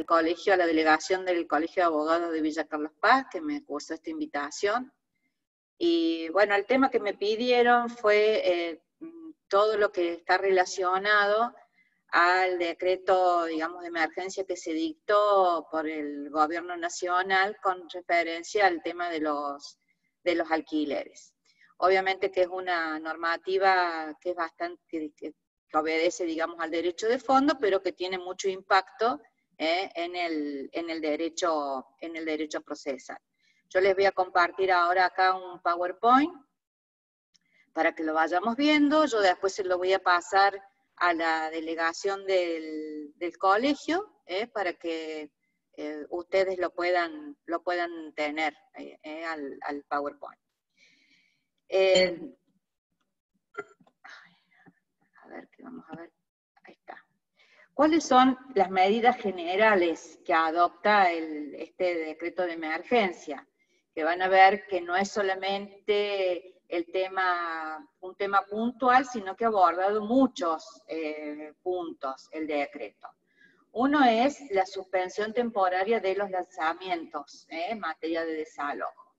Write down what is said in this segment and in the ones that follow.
colegio, a la delegación del Colegio de Abogados de Villa Carlos Paz, que me cursó esta invitación. Y bueno, el tema que me pidieron fue todo lo que está relacionado al decreto, digamos, de emergencia que se dictó por el gobierno nacional con referencia al tema de los alquileres. Obviamente que es una normativa que es bastante, que obedece, digamos, al derecho de fondo, pero que tiene mucho impacto en el derecho procesal. Yo les voy a compartir ahora acá un PowerPoint para que lo vayamos viendo. Yo después se lo voy a pasar a la delegación del colegio, para que ustedes lo puedan tener al PowerPoint. A ver, ¿qué vamos a ver? Ahí está. ¿Cuáles son las medidas generales que adopta este decreto de emergencia? Que van a ver que no es solamente un tema puntual, sino que ha abordado muchos puntos el decreto. Uno es la suspensión temporaria de los lanzamientos en materia de desalojo.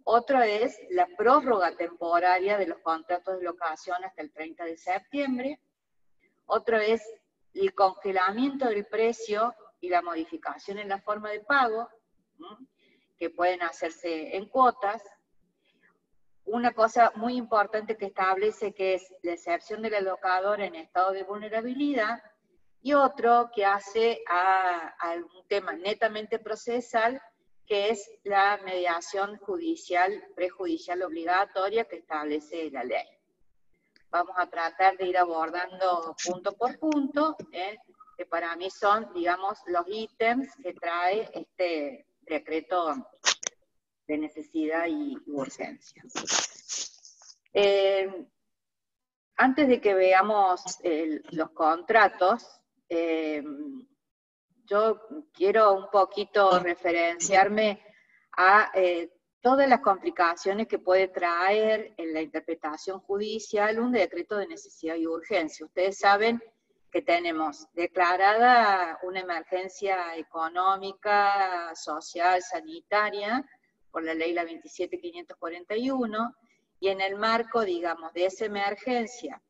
Otro es la prórroga temporaria de los contratos de locación hasta el 30 de septiembre. Otro es el congelamiento del precio y la modificación en la forma de pago, que pueden hacerse en cuotas. Una cosa muy importante que establece que es la excepción del alocador en estado de vulnerabilidad, y otro que hace a un tema netamente procesal, que es la mediación judicial, prejudicial obligatoria que establece la ley. Vamos a tratar de ir abordando punto por punto, que para mí son, digamos, los ítems que trae este decreto de necesidad y urgencia. Antes de que veamos los contratos, yo quiero un poquito referenciarme a todas las complicaciones que puede traer en la interpretación judicial un decreto de necesidad y urgencia. Ustedes saben que tenemos declarada una emergencia económica, social, sanitaria, por la ley la 27.541, y en el marco, digamos, de esa emergencia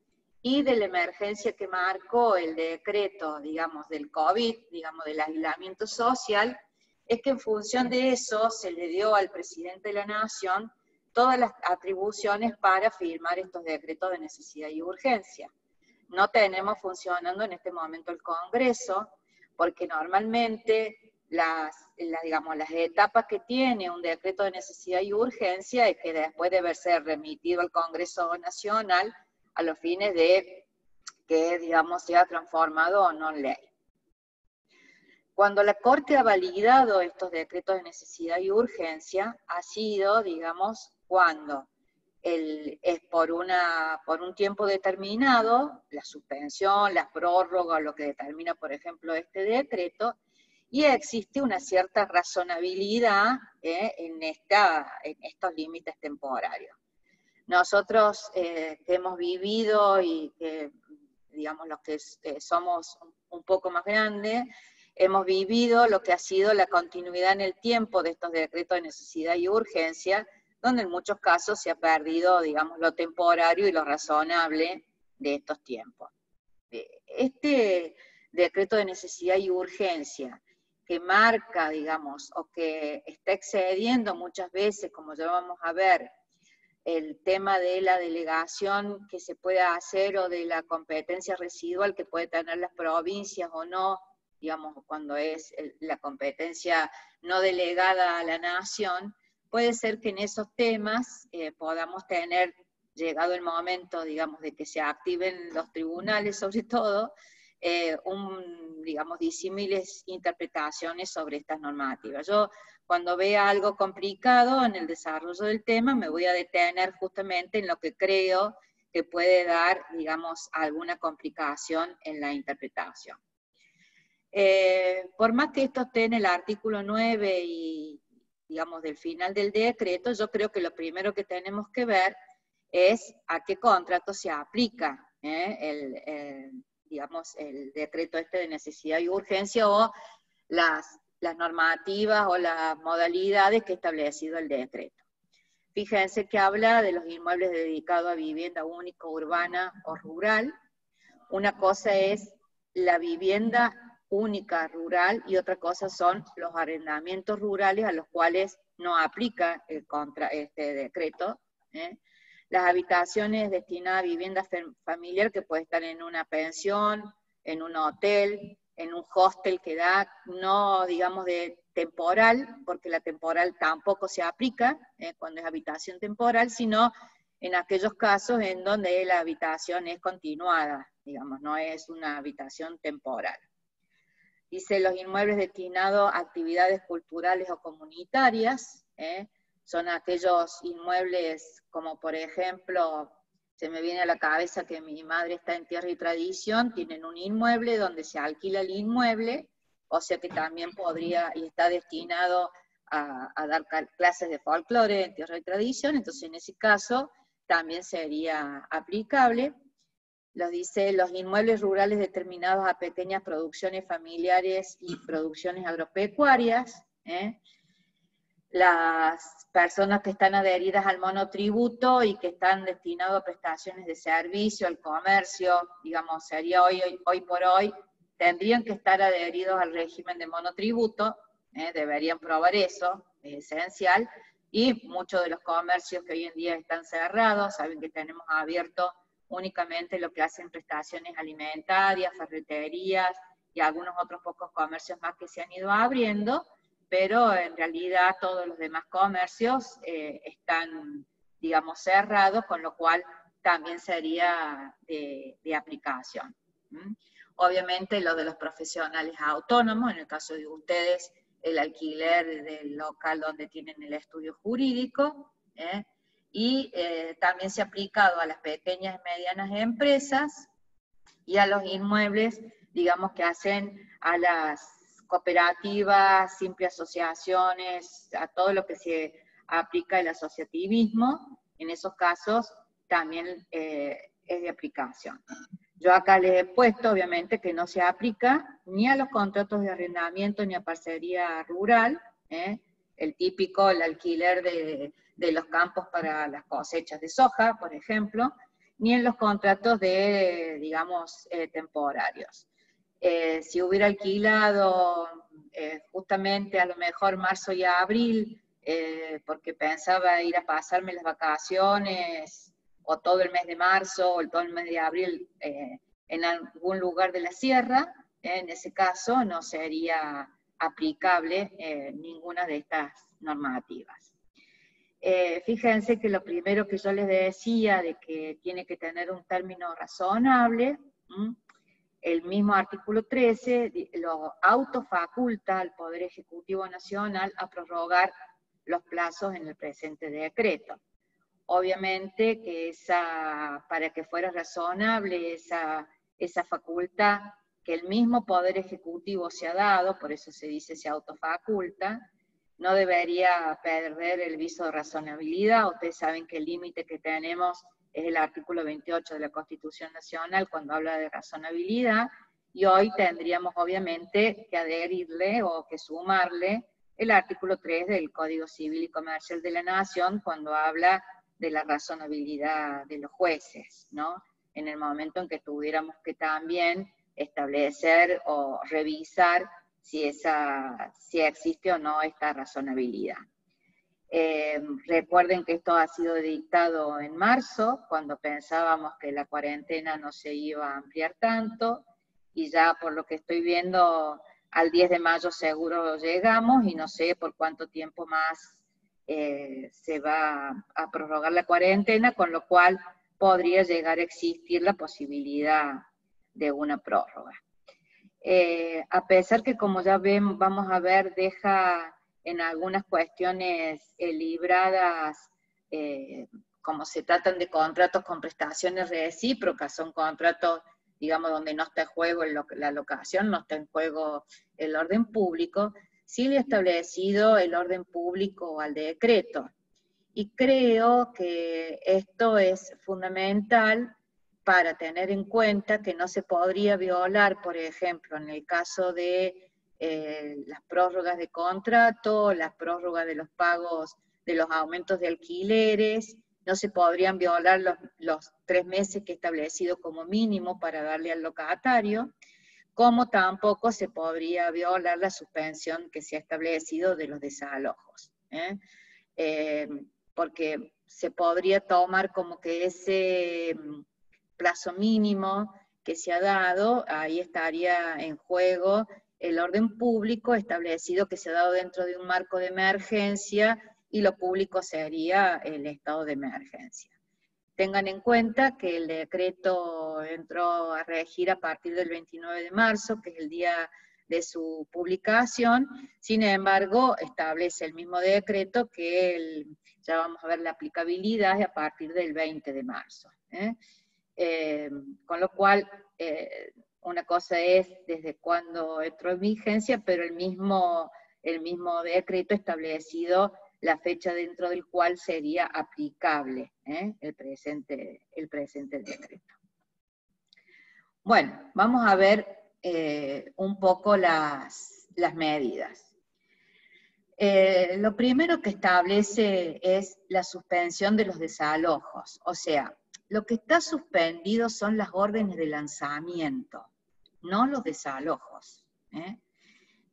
y de la emergencia que marcó el decreto, digamos, del COVID, digamos, del aislamiento social, es que en función de eso se le dio al presidente de la Nación todas las atribuciones para firmar estos decretos de necesidad y urgencia. No tenemos funcionando en este momento el Congreso, porque normalmente digamos, las etapas que tiene un decreto de necesidad y urgencia es que después debe ser remitido al Congreso Nacional a los fines de que, digamos, sea transformado o no en ley. Cuando la Corte ha validado estos decretos de necesidad y urgencia, ha sido, digamos, cuando es por un tiempo determinado, la suspensión, la prórroga, lo que determina, por ejemplo, este decreto, y existe una cierta razonabilidad en estos límites temporarios. Nosotros que hemos vivido y que, digamos, los que somos un poco más grandes, hemos vivido lo que ha sido la continuidad en el tiempo de estos decretos de necesidad y urgencia, donde en muchos casos se ha perdido, digamos, lo temporario y lo razonable de estos tiempos. Este decreto de necesidad y urgencia, que marca, digamos, o que está excediendo muchas veces, como ya vamos a ver, el tema de la delegación que se puede hacer o de la competencia residual que puede tener las provincias o no, digamos, cuando es la competencia no delegada a la nación, puede ser que en esos temas podamos tener, llegado el momento, digamos, de que se activen los tribunales sobre todo, digamos, disímiles interpretaciones sobre estas normativas. Yo, cuando vea algo complicado en el desarrollo del tema, me voy a detener justamente en lo que creo que puede dar, digamos, alguna complicación en la interpretación. Por más que esto esté en el artículo 9 y, digamos, del final del decreto, yo creo que lo primero que tenemos que ver es a qué contrato se aplica digamos, el decreto este de necesidad y urgencia, o las normativas o las modalidades que ha establecido el decreto. Fíjense que habla de los inmuebles dedicados a vivienda única, urbana o rural. Una cosa es la vivienda única rural y otra cosa son los arrendamientos rurales a los cuales no aplica este decreto. Las habitaciones destinadas a vivienda familiar, que puede estar en una pensión, en un hotel, en un hostel que da, no digamos de temporal, porque la temporal tampoco se aplica cuando es habitación temporal, sino en aquellos casos en donde la habitación es continuada, digamos, no es una habitación temporal. Dice, los inmuebles destinados a actividades culturales o comunitarias, son aquellos inmuebles como por ejemplo, se me viene a la cabeza que mi madre está en Tierra y Tradición, tienen un inmueble donde se alquila el inmueble, o sea que también podría, y está destinado a dar clases de folclore en Tierra y Tradición, entonces en ese caso también sería aplicable. Dice, los inmuebles rurales determinados a pequeñas producciones familiares y producciones agropecuarias, las personas que están adheridas al monotributo y que están destinados a prestaciones de servicio, al comercio, digamos, sería hoy por hoy, tendrían que estar adheridos al régimen de monotributo, deberían probar eso, es esencial, y muchos de los comercios que hoy en día están cerrados, saben que tenemos abierto únicamente lo que hacen prestaciones alimentarias, ferreterías y algunos otros pocos comercios más que se han ido abriendo, pero en realidad todos los demás comercios están, digamos, cerrados, con lo cual también sería de aplicación. Obviamente lo de los profesionales autónomos, en el caso de ustedes, el alquiler del local donde tienen el estudio jurídico, y también se ha aplicado a las pequeñas y medianas empresas y a los inmuebles, digamos, que hacen a las cooperativas, simples asociaciones, a todo lo que se aplica el asociativismo. En esos casos también es de aplicación. Yo acá les he puesto, obviamente, que no se aplica ni a los contratos de arrendamiento ni a parcería rural, el típico, el alquiler de los campos para las cosechas de soja, por ejemplo, ni en los contratos de, digamos, temporarios. Si hubiera alquilado justamente a lo mejor marzo y abril, porque pensaba ir a pasarme las vacaciones, o todo el mes de marzo, o todo el mes de abril, en algún lugar de la sierra, en ese caso no sería aplicable ninguna de estas normativas. Fíjense que lo primero que yo les decía, de que tiene que tener un término razonable, el mismo artículo 13 lo autofaculta al Poder Ejecutivo Nacional a prorrogar los plazos en el presente decreto. Obviamente que para que fuera razonable esa facultad que el mismo Poder Ejecutivo se ha dado, por eso se dice se autofaculta, no debería perder el viso de razonabilidad. Ustedes saben que el límite que tenemos es el artículo 28 de la Constitución Nacional cuando habla de razonabilidad, y hoy tendríamos obviamente que adherirle o que sumarle el artículo 3 del Código Civil y Comercial de la Nación cuando habla de la razonabilidad de los jueces, ¿no? En el momento en que tuviéramos que también establecer o revisar si existe o no esta razonabilidad. Recuerden que esto ha sido dictado en marzo, cuando pensábamos que la cuarentena no se iba a ampliar tanto, y ya por lo que estoy viendo, al 10 de mayo seguro llegamos, y no sé por cuánto tiempo más se va a prorrogar la cuarentena, con lo cual podría llegar a existir la posibilidad de una prórroga. A pesar que, como ya vamos a ver, deja en algunas cuestiones libradas, como se tratan de contratos con prestaciones recíprocas, son contratos, digamos, donde no está en juego la locación, no está en juego el orden público, sí le ha establecido el orden público al decreto. Y creo que esto es fundamental para tener en cuenta que no se podría violar, por ejemplo, en el caso de las prórrogas de contrato, las prórrogas de los pagos de los aumentos de alquileres, no se podrían violar los 3 meses que he establecido como mínimo para darle al locatario, como tampoco se podría violar la suspensión que se ha establecido de los desalojos, porque se podría tomar como que ese plazo mínimo que se ha dado, ahí estaría en juego el orden público establecido que se ha dado dentro de un marco de emergencia, y lo público sería el estado de emergencia. Tengan en cuenta que el decreto entró a regir a partir del 29 de marzo, que es el día de su publicación. Sin embargo, establece el mismo decreto que ya vamos a ver la aplicabilidad a partir del 20 de marzo. Con lo cual, una cosa es desde cuándo entró en vigencia, pero el mismo decreto establecido la fecha dentro del cual sería aplicable el presente decreto. Bueno, vamos a ver un poco las medidas. Lo primero que establece es la suspensión de los desalojos, o sea, lo que está suspendido son las órdenes de lanzamiento, no los desalojos.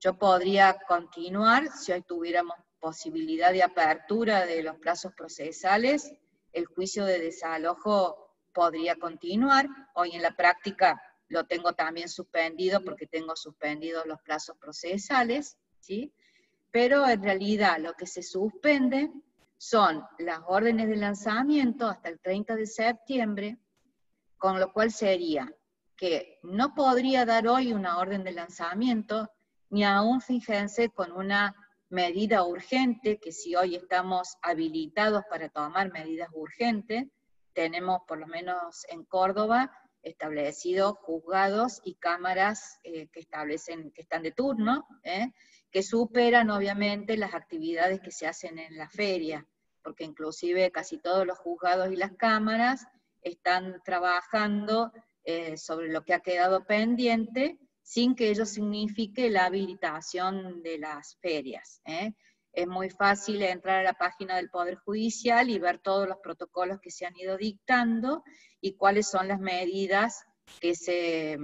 Yo podría continuar, si hoy tuviéramos posibilidad de apertura de los plazos procesales, el juicio de desalojo podría continuar. Hoy en la práctica lo tengo también suspendido porque tengo suspendidos los plazos procesales, ¿sí? Pero en realidad lo que se suspende son las órdenes de lanzamiento hasta el 30 de septiembre, con lo cual sería que no podría dar hoy una orden de lanzamiento, ni aún, fíjense, con una medida urgente, que si hoy estamos habilitados para tomar medidas urgentes, tenemos por lo menos en Córdoba establecidos juzgados y cámaras que están de turno, que superan obviamente las actividades que se hacen en la feria, porque inclusive casi todos los juzgados y las cámaras están trabajando sobre lo que ha quedado pendiente, sin que ello signifique la habilitación de las ferias. Es muy fácil entrar a la página del Poder Judicial y ver todos los protocolos que se han ido dictando y cuáles son las medidas que se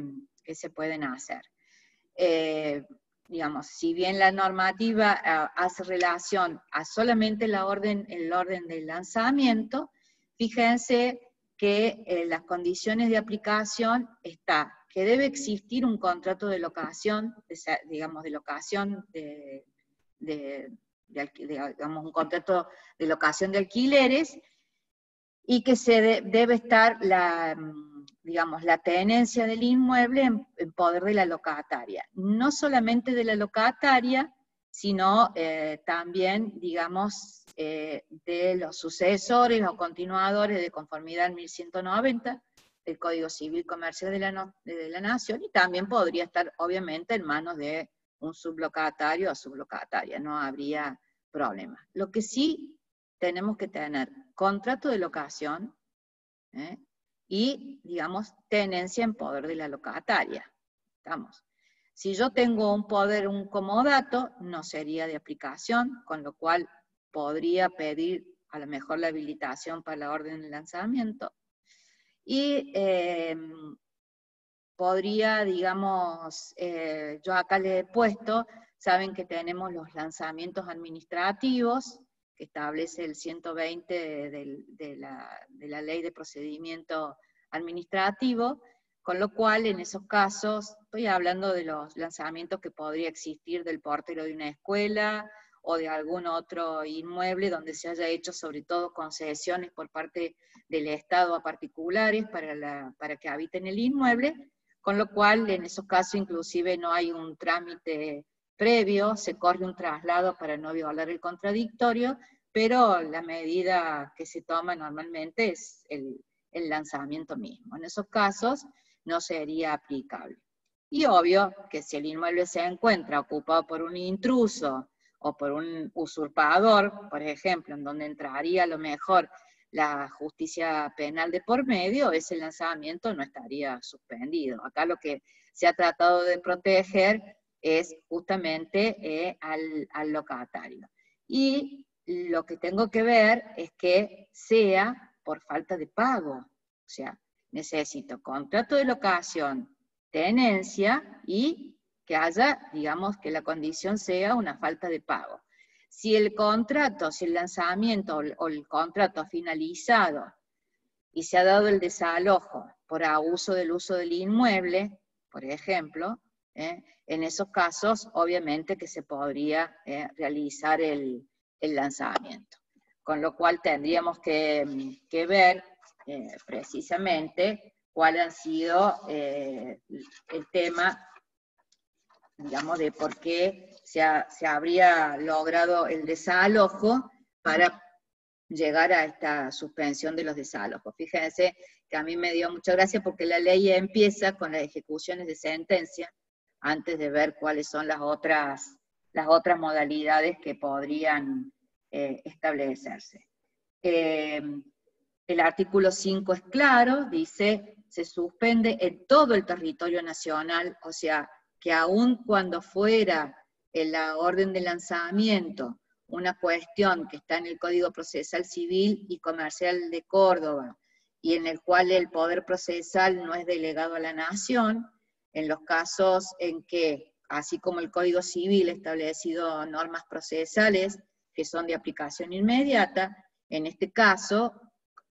pueden hacer. Digamos, si bien la normativa hace relación a solamente el orden del lanzamiento, fíjense que las condiciones de aplicación está que debe existir un contrato de locación, digamos, un contrato de locación de alquileres, y que debe estar la tenencia del inmueble en poder de la locataria. No solamente de la locataria, sino también, digamos, de los sucesores o continuadores de conformidad al 1190, del Código Civil Comercial de la Nación, y también podría estar, obviamente, en manos de un sublocatario o sublocataria, no habría problema. Lo que sí tenemos que tener contrato de locación y, digamos, tenencia en poder de la locataria. ¿Estamos? Si yo tengo un comodato, no sería de aplicación, con lo cual podría pedir a lo mejor la habilitación para la orden de lanzamiento. Y podría, digamos, yo acá le he puesto, saben que tenemos los lanzamientos administrativos, que establece el 120 de la Ley de Procedimiento Administrativo, con lo cual en esos casos, estoy hablando de los lanzamientos que podría existir del portero de una escuela, o de algún otro inmueble donde se haya hecho sobre todo concesiones por parte del Estado a particulares para que habiten el inmueble, con lo cual en esos casos inclusive no hay un trámite previo, se corre un traslado para no violar el contradictorio, pero la medida que se toma normalmente es el lanzamiento mismo. En esos casos no sería aplicable. Y obvio que si el inmueble se encuentra ocupado por un intruso, o por un usurpador, por ejemplo, en donde entraría a lo mejor la justicia penal de por medio, ese lanzamiento no estaría suspendido. Acá lo que se ha tratado de proteger es justamente al locatario. Y lo que tengo que ver es que sea por falta de pago. O sea, necesito contrato de locación, tenencia y que haya, digamos, que la condición sea una falta de pago. Si el contrato, si el lanzamiento o el contrato ha finalizado y se ha dado el desalojo por abuso del uso del inmueble, por ejemplo, en esos casos obviamente que se podría realizar el lanzamiento. Con lo cual tendríamos que ver precisamente cuál ha sido el tema, digamos, de por qué se habría logrado el desalojo para llegar a esta suspensión de los desalojos. Fíjense que a mí me dio mucha gracia porque la ley empieza con las ejecuciones de sentencia antes de ver cuáles son las otras modalidades que podrían establecerse. El artículo 5 es claro, dice, se suspende en todo el territorio nacional, o sea, que aun cuando fuera en la orden de lanzamiento una cuestión que está en el Código Procesal Civil y Comercial de Córdoba, y en el cual el poder procesal no es delegado a la nación, en los casos en que, así como el Código Civil ha establecido normas procesales que son de aplicación inmediata, en este caso,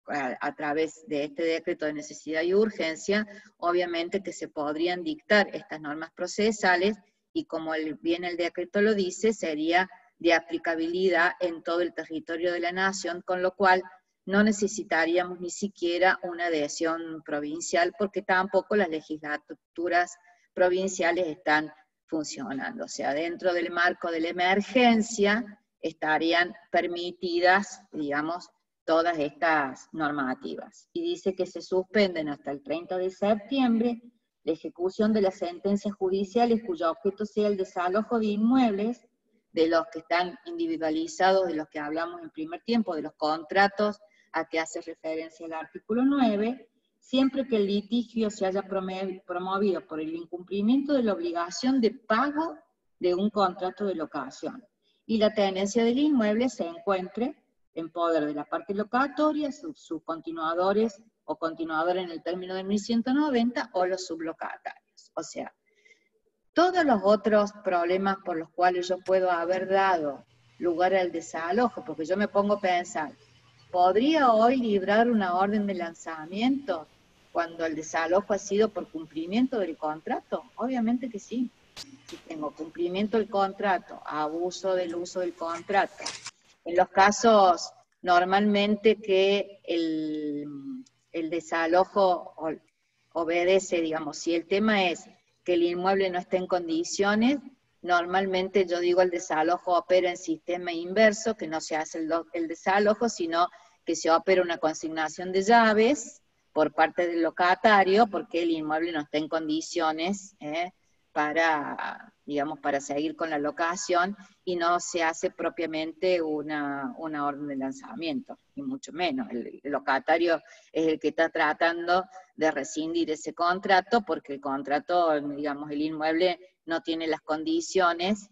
a través de este decreto de necesidad y urgencia, obviamente que se podrían dictar estas normas procesales, y como bien el decreto lo dice, sería de aplicabilidad en todo el territorio de la nación, con lo cual no necesitaríamos ni siquiera una adhesión provincial, porque tampoco las legislaturas provinciales están funcionando. O sea, dentro del marco de la emergencia estarían permitidas, digamos, todas estas normativas. Y dice que se suspenden hasta el 30 de septiembre la ejecución de las sentencias judiciales cuyo objeto sea el desalojo de inmuebles, de los que están individualizados, de los que hablamos en primer tiempo, de los contratos a que hace referencia el artículo 9, siempre que el litigio se haya promovido por el incumplimiento de la obligación de pago de un contrato de locación, y la tenencia del inmueble se encuentre en poder de la parte locatoria, sus continuadores o continuadores en el término de 1190 o los sublocatarios. O sea, todos los otros problemas por los cuales yo puedo haber dado lugar al desalojo, porque yo me pongo a pensar, ¿podría hoy librar una orden de lanzamiento cuando el desalojo ha sido por cumplimiento del contrato? Obviamente que sí. Si tengo cumplimiento del contrato, abuso del uso del contrato, en los casos normalmente que el desalojo obedece, digamos, si el tema es que el inmueble no está en condiciones, normalmente yo digo el desalojo opera en sistema inverso, que no se hace el desalojo, sino que se opera una consignación de llaves por parte del locatario, porque el inmueble no está en condiciones para, digamos, para seguir con la locación, y no se hace propiamente una orden de lanzamiento, ni mucho menos. El locatario es el que está tratando de rescindir ese contrato, porque el contrato, digamos, el inmueble no tiene las condiciones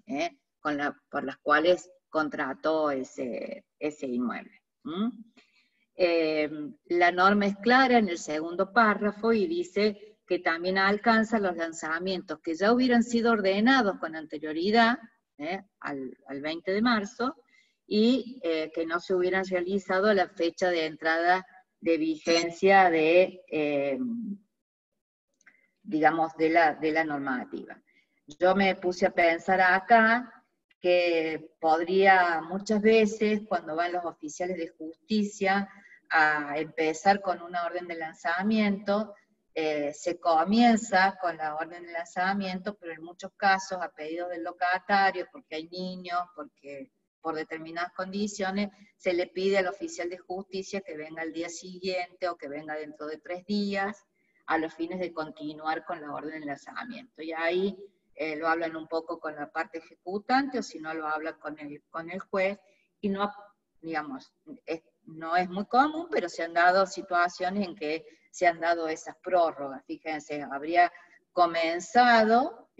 por las cuales contrató ese inmueble. La norma es clara en el segundo párrafo y dice que también alcanza los lanzamientos que ya hubieran sido ordenados con anterioridad al 20 de marzo y que no se hubieran realizado a la fecha de entrada de vigencia digamos, de la normativa. Yo me puse a pensar acá que podría muchas veces, cuando van los oficiales de justicia a empezar con una orden de lanzamiento, se comienza con la orden de lanzamiento, pero en muchos casos a pedido del locatario, porque hay niños, porque por determinadas condiciones, se le pide al oficial de justicia que venga al día siguiente o que venga dentro de 3 días, a los fines de continuar con la orden de lanzamiento. Y ahí lo hablan un poco con la parte ejecutante, o si no lo hablan con el juez, y no, digamos, no es muy común, pero se han dado situaciones en que se han dado esas prórrogas. Fíjense, habría comenzado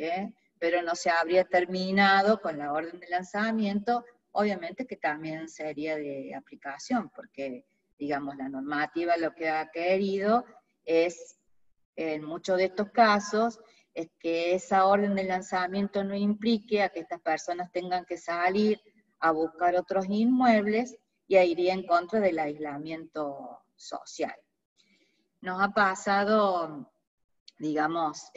pero no se habría terminado con la orden de lanzamiento, obviamente que también sería de aplicación, porque, digamos, la normativa lo que ha querido es, en muchos de estos casos, es que esa orden de lanzamiento no implique a que estas personas tengan que salir a buscar otros inmuebles, y iría en contra del aislamiento social. Nos ha pasado, digamos,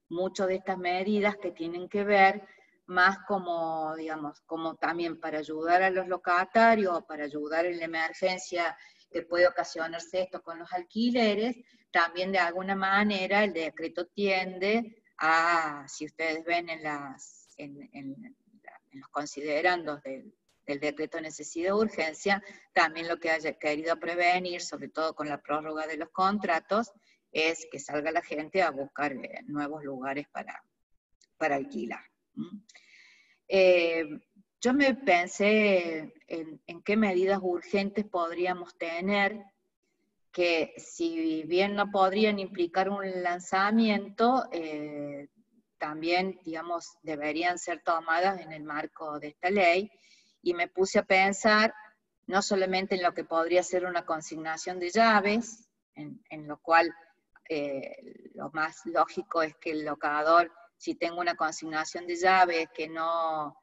mucho de estas medidas que tienen que ver más como, digamos, como también para ayudar a los locatarios, para ayudar en la emergencia que puede ocasionarse esto con los alquileres. También de alguna manera el decreto tiende a, si ustedes ven en los considerandos del decreto de necesidad de urgencia, también lo que haya querido prevenir, sobre todo con la prórroga de los contratos, es que salga la gente a buscar nuevos lugares para alquilar. Yo me pensé en qué medidas urgentes podríamos tener, que si bien no podrían implicar un lanzamiento, también, digamos, deberían ser tomadas en el marco de esta ley, y me puse a pensar no solamente en lo que podría ser una consignación de llaves, en lo cual lo más lógico es que el locador, si tengo una consignación de llaves que no,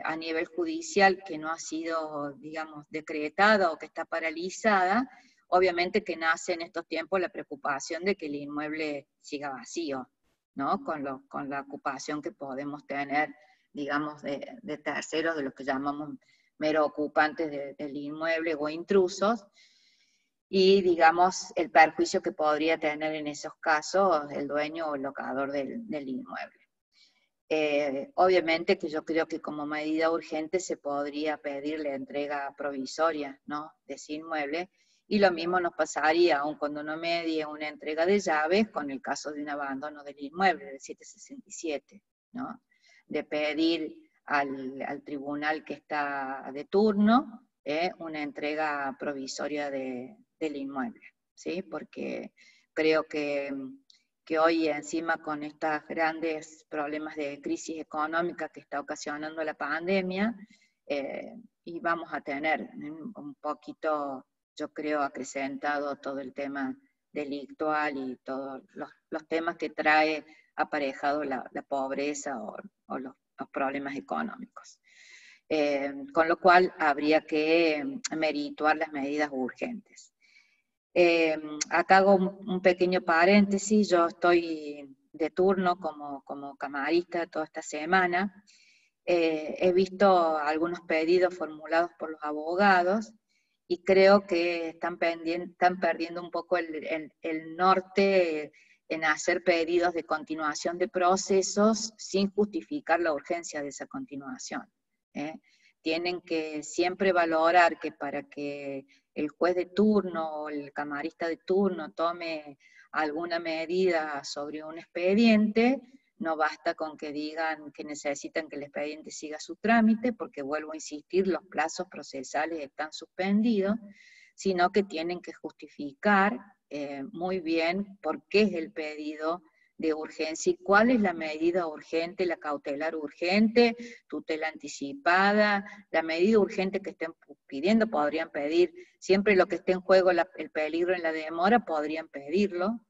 a nivel judicial, que no ha sido, digamos, decretada o que está paralizada, obviamente que nace en estos tiempos la preocupación de que el inmueble siga vacío, ¿no? Con la ocupación que podemos tener, digamos, de terceros, de los que llamamos mero ocupantes del inmueble o intrusos, y, digamos, el perjuicio que podría tener en esos casos el dueño o el locador del inmueble. Obviamente que yo creo que como medida urgente se podría pedir la entrega provisoria, ¿no?, de ese inmueble, y lo mismo nos pasaría, aun cuando no medie una entrega de llaves, con el caso de un abandono del inmueble, del 767, ¿no?, de pedir al tribunal que está de turno una entrega provisoria del inmueble, ¿sí? Porque creo que hoy encima con estos grandes problemas de crisis económica que está ocasionando la pandemia, y vamos a tener un poquito, yo creo, acrecentado todo el tema delictual y todos los temas que trae aparejado la pobreza o los problemas económicos. Con lo cual habría que merituar las medidas urgentes. Acá hago un pequeño paréntesis. Yo estoy de turno como camarista toda esta semana. He visto algunos pedidos formulados por los abogados y creo que están perdiendo un poco el norte en hacer pedidos de continuación de procesos sin justificar la urgencia de esa continuación. Tienen que siempre valorar que para que el juez de turno o el camarista de turno tome alguna medida sobre un expediente, no basta con que digan que necesitan que el expediente siga su trámite, porque vuelvo a insistir, los plazos procesales están suspendidos, sino que tienen que justificar muy bien por qué es el pedido de urgencia y cuál es la medida urgente, la cautelar urgente, tutela anticipada, la medida urgente que estén pidiendo. Podrían pedir, siempre lo que esté en juego, el peligro en la demora, podrían pedirlo.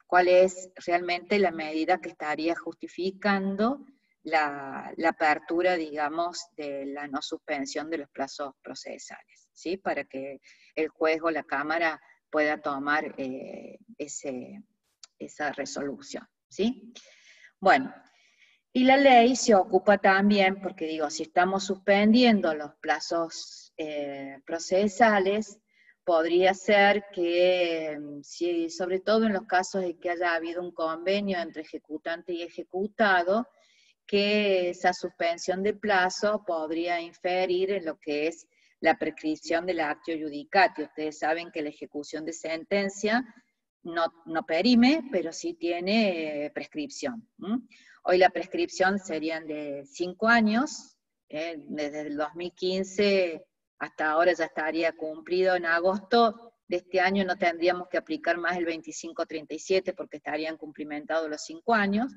¿Cuál es realmente la medida que estaría justificando la apertura, digamos, de la no suspensión de los plazos procesales, ¿sí? Para que el juez o la Cámara pueda tomar esa resolución, ¿sí? Bueno, y la ley se ocupa también, porque digo, si estamos suspendiendo los plazos procesales, podría ser que, si, sobre todo en los casos de que haya habido un convenio entre ejecutante y ejecutado, que esa suspensión de plazo podría inferir en lo que es la prescripción del actio iudicati. Ustedes saben que la ejecución de sentencia no perime, pero sí tiene prescripción. Hoy la prescripción serían de 5 años, desde el 2015 hasta ahora ya estaría cumplido en agosto de este año no tendríamos que aplicar más el 2537 porque estarían cumplimentados los 5 años,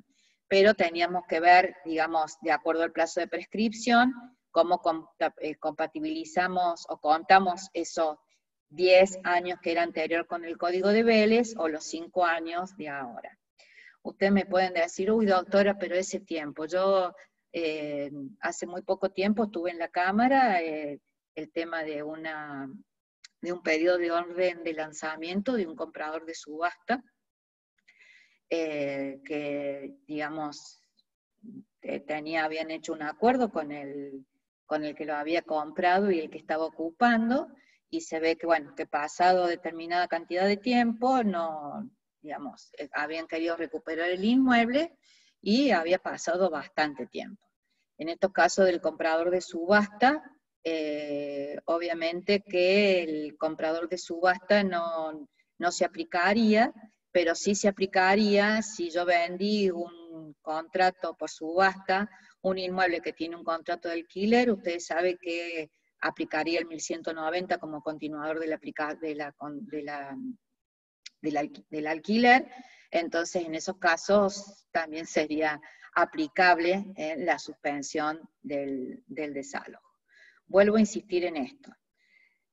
pero teníamos que ver, digamos, de acuerdo al plazo de prescripción, cómo compatibilizamos o contamos esos 10 años que era anterior con el Código de Vélez o los 5 años de ahora. Ustedes me pueden decir, uy doctora, pero ese tiempo, yo hace muy poco tiempo estuve en la Cámara, el tema de un pedido de orden de lanzamiento de un comprador de subasta, que, digamos, habían hecho un acuerdo con el que lo había comprado y el que estaba ocupando, y se ve que, bueno, que pasado determinada cantidad de tiempo, no, digamos, habían querido recuperar el inmueble, y había pasado bastante tiempo. En estos casos del comprador de subasta, obviamente que el comprador de subasta no se aplicaría, pero sí se aplicaría si yo vendí un contrato por subasta, un inmueble que tiene un contrato de alquiler, ustedes saben que aplicaría el 1190 como continuador del alquiler, entonces en esos casos también sería aplicable la suspensión del desalojo. Vuelvo a insistir en esto,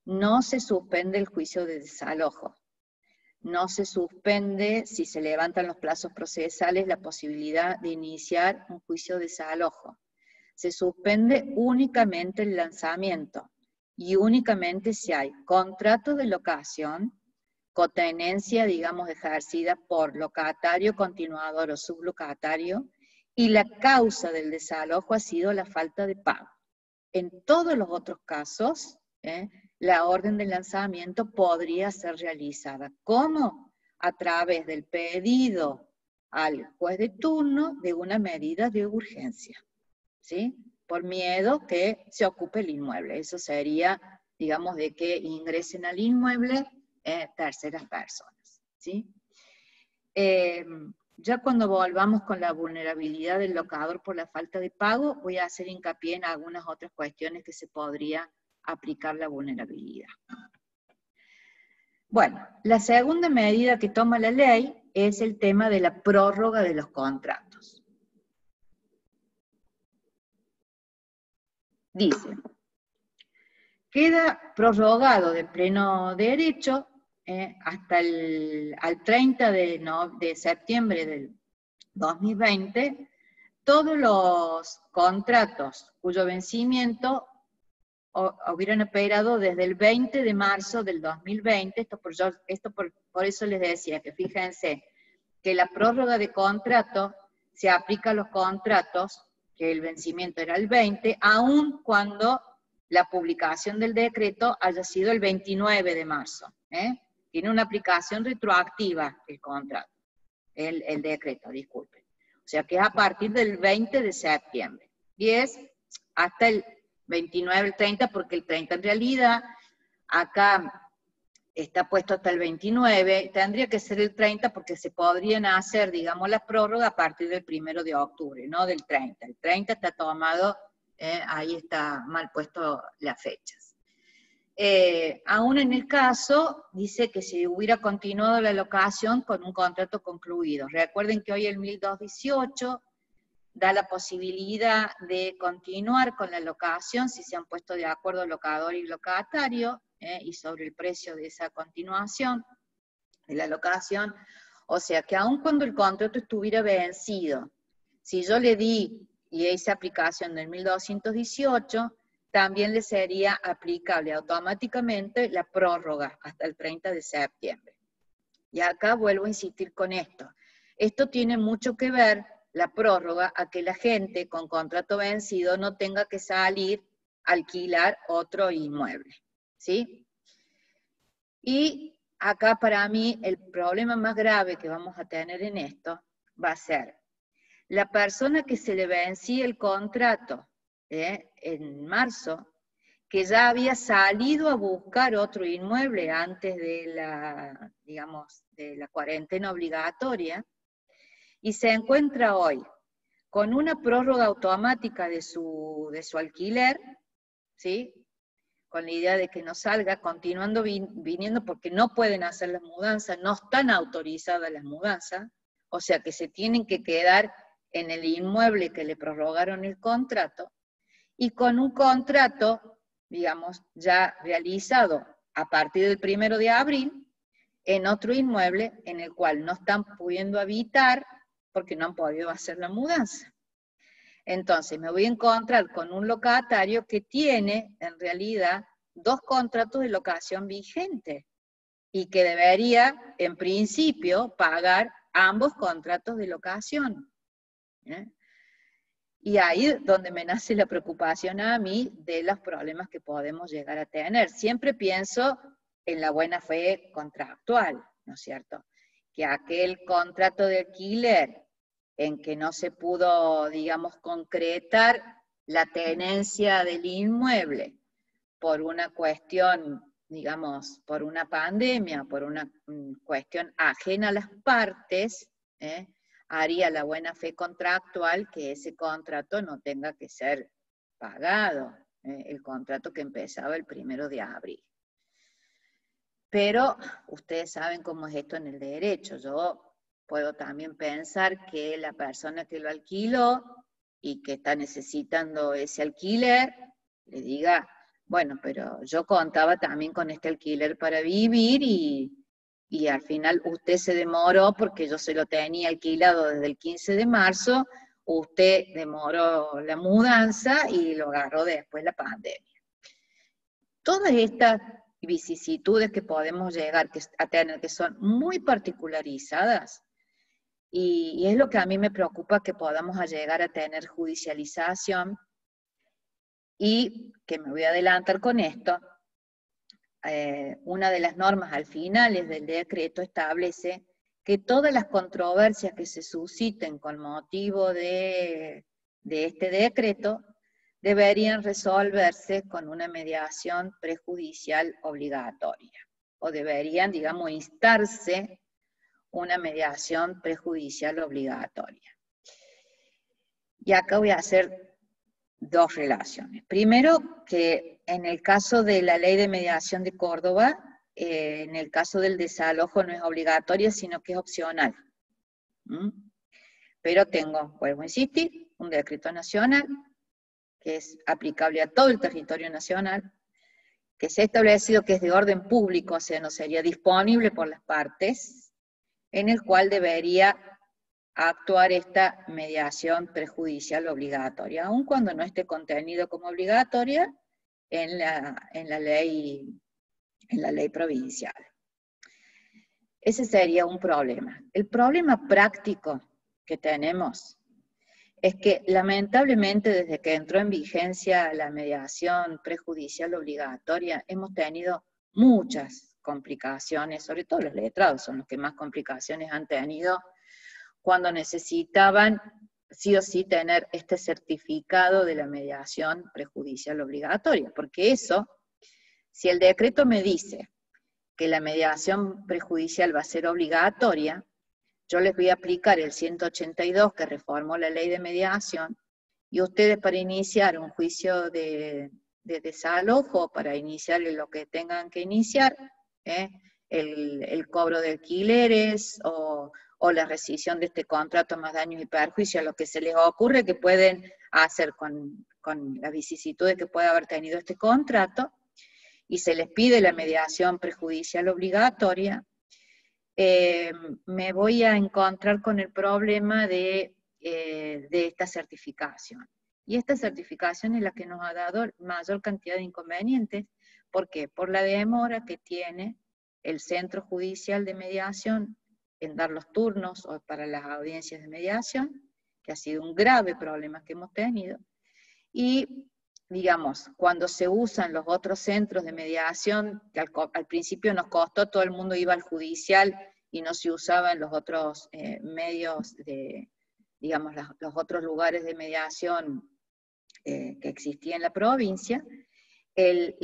no se suspende el juicio de desalojo, no se suspende, si se levantan los plazos procesales, la posibilidad de iniciar un juicio de desalojo. Se suspende únicamente el lanzamiento, y únicamente si hay contrato de locación, cotenencia, digamos, ejercida por locatario, continuador o sublocatario, y la causa del desalojo ha sido la falta de pago. En todos los otros casos, la orden de lanzamiento podría ser realizada. ¿Cómo? A través del pedido al juez de turno de una medida de urgencia, ¿sí? Por miedo que se ocupe el inmueble. Eso sería, digamos, de que ingresen al inmueble terceras personas, ¿sí? Ya cuando volvamos con la vulnerabilidad del locador por la falta de pago, voy a hacer hincapié en algunas otras cuestiones que se podría aplicar la vulnerabilidad. Bueno, la segunda medida que toma la ley es el tema de la prórroga de los contratos. Dice, queda prorrogado de pleno derecho hasta al 30 de septiembre del 2020, todos los contratos cuyo vencimiento hubieran operado desde el 20 de marzo del 2020, por eso les decía que fíjense que la prórroga de contrato se aplica a los contratos que el vencimiento era el 20, aun cuando la publicación del decreto haya sido el 29 de marzo. Tiene una aplicación retroactiva el contrato, el decreto, disculpen. O sea que es a partir del 20 de septiembre. Y es hasta el 29, el 30, porque el 30 en realidad, acá está puesto hasta el 29, tendría que ser el 30 porque se podrían hacer, digamos, las prórrogas a partir del 1 de octubre, no del 30. El 30 está tomado, ahí está mal puesto las fechas. Aún en el caso, dice que si hubiera continuado la locación con un contrato concluido. Recuerden que hoy el 1218 da la posibilidad de continuar con la locación si se han puesto de acuerdo locador y locatario, y sobre el precio de esa continuación de la locación. O sea que aun cuando el contrato estuviera vencido, si yo le di y hice aplicación del 1218, también le sería aplicable automáticamente la prórroga hasta el 30 de septiembre. Y acá vuelvo a insistir con esto. Esto tiene mucho que ver, la prórroga, a que la gente con contrato vencido no tenga que salir a alquilar otro inmueble, ¿sí? Y acá para mí el problema más grave que vamos a tener en esto va a ser la persona que se le vencía el contrato en marzo, que ya había salido a buscar otro inmueble antes de la, digamos, de la cuarentena obligatoria, y se encuentra hoy con una prórroga automática de su alquiler, ¿sí? con la idea de que no salga, continuando viniendo porque no pueden hacer las mudanzas, no están autorizadas las mudanzas, o sea que se tienen que quedar en el inmueble que le prorrogaron el contrato, y con un contrato, digamos, ya realizado a partir del 1 de abril, en otro inmueble en el cual no están pudiendo habitar porque no han podido hacer la mudanza. Entonces me voy a encontrar con un locatario que tiene, en realidad, 2 contratos de locación vigentes y que debería, en principio, pagar ambos contratos de locación. ¿Eh? Y ahí es donde me nace la preocupación a mí de los problemas que podemos llegar a tener. Siempre pienso en la buena fe contractual, ¿no es cierto? Que aquel contrato de alquiler en que no se pudo, digamos, concretar la tenencia del inmueble por una cuestión, digamos, por una pandemia, por una cuestión ajena a las partes, haría la buena fe contractual que ese contrato no tenga que ser pagado, el contrato que empezaba el 1 de abril. Pero ustedes saben cómo es esto en el derecho. Yo puedo también pensar que la persona que lo alquiló y que está necesitando ese alquiler, le diga, bueno, pero yo contaba también con este alquiler para vivir y al final usted se demoró porque yo se lo tenía alquilado desde el 15 de marzo, usted demoró la mudanza y lo agarró después la pandemia. Todas estas vicisitudes que podemos llegar a tener, que son muy particularizadas, y es lo que a mí me preocupa, que podamos llegar a tener judicialización, y que me voy a adelantar con esto. Una de las normas al finales del decreto establece que todas las controversias que se susciten con motivo de este decreto deberían resolverse con una mediación prejudicial obligatoria, o deberían, digamos, instarse una mediación prejudicial obligatoria. Y acá voy a hacer 2 relaciones. Primero, que en el caso de la Ley de Mediación de Córdoba, en el caso del desalojo no es obligatoria, sino que es opcional. Pero tengo, vuelvo a insistir, un decreto nacional, que es aplicable a todo el territorio nacional, que se ha establecido que es de orden público, o sea, no sería disponible por las partes, en el cual debería actuar esta mediación prejudicial obligatoria, aun cuando no esté contenido como obligatoria en la ley provincial. Ese sería un problema. El problema práctico que tenemos es que lamentablemente desde que entró en vigencia la mediación prejudicial obligatoria hemos tenido muchas complicaciones, sobre todo los letrados son los que más complicaciones han tenido, cuando necesitaban sí o sí tener este certificado de la mediación prejudicial obligatoria, porque eso, si el decreto me dice que la mediación prejudicial va a ser obligatoria, yo les voy a aplicar el 182 que reformó la ley de mediación, y ustedes para iniciar un juicio de desalojo, para iniciar lo que tengan que iniciar, el cobro de alquileres o la rescisión de este contrato más daños y perjuicios, lo que se les ocurre que pueden hacer con las vicisitudes que puede haber tenido este contrato, y se les pide la mediación prejudicial obligatoria, me voy a encontrar con el problema de esta certificación. Y esta certificación es la que nos ha dado mayor cantidad de inconvenientes. ¿Por qué? Por la demora que tiene el Centro Judicial de Mediación en dar los turnos o para las audiencias de mediación, que ha sido un grave problema que hemos tenido. Y, digamos, cuando se usan los otros centros de mediación, que al principio nos costó, todo el mundo iba al judicial y no se usaban los otros medios de, digamos, los otros lugares de mediación que existía en la provincia, el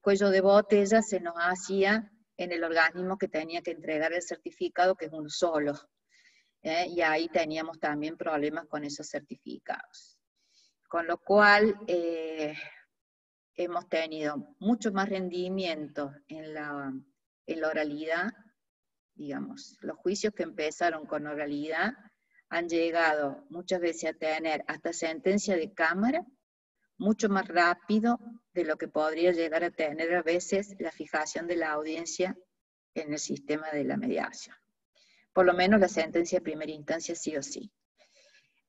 cuello de botella se nos hacía en el organismo que tenía que entregar el certificado, que es uno solo. Y ahí teníamos también problemas con esos certificados. Con lo cual, hemos tenido mucho más rendimiento en la oralidad, digamos, los juicios que empezaron con oralidad han llegado muchas veces a tener hasta sentencia de cámara, mucho más rápido de lo que podría llegar a tener a veces la fijación de la audiencia en el sistema de la mediación. Por lo menos la sentencia de primera instancia sí o sí.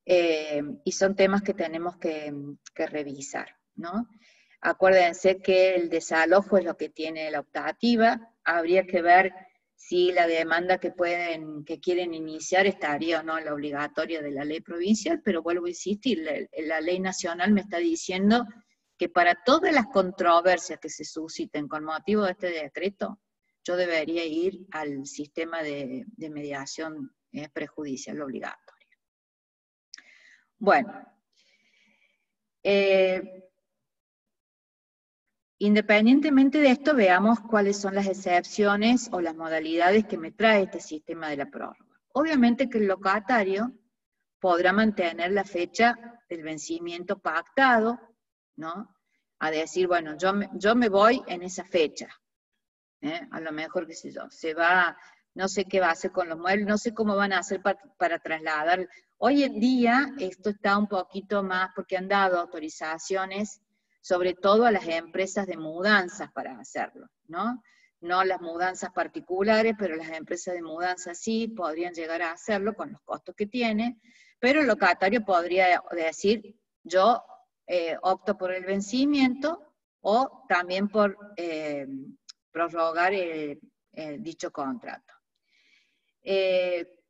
Y son temas que tenemos que revisar, ¿no? Acuérdense que el desalojo es lo que tiene la optativa, habría que ver si la demanda que quieren iniciar estaría o no en la obligatoria de la ley provincial, pero vuelvo a insistir, la ley nacional me está diciendo que para todas las controversias que se susciten con motivo de este decreto, yo debería ir al sistema de mediación prejudicial obligatoria. Bueno, independientemente de esto, veamos cuáles son las excepciones o las modalidades que me trae este sistema de la prórroga. Obviamente que el locatario podrá mantener la fecha del vencimiento pactado, ¿no? A decir, bueno, yo me voy en esa fecha. A lo mejor, qué sé yo, se va, no sé qué va a hacer con los muebles, no sé cómo van a hacer para trasladar. Hoy en día esto está un poquito más, porque han dado autorizaciones, sobre todo a las empresas de mudanzas para hacerlo, ¿no? No las mudanzas particulares, pero las empresas de mudanzas sí podrían llegar a hacerlo con los costos que tiene, pero el locatario podría decir, yo opto por el vencimiento o también por prorrogar dicho contrato.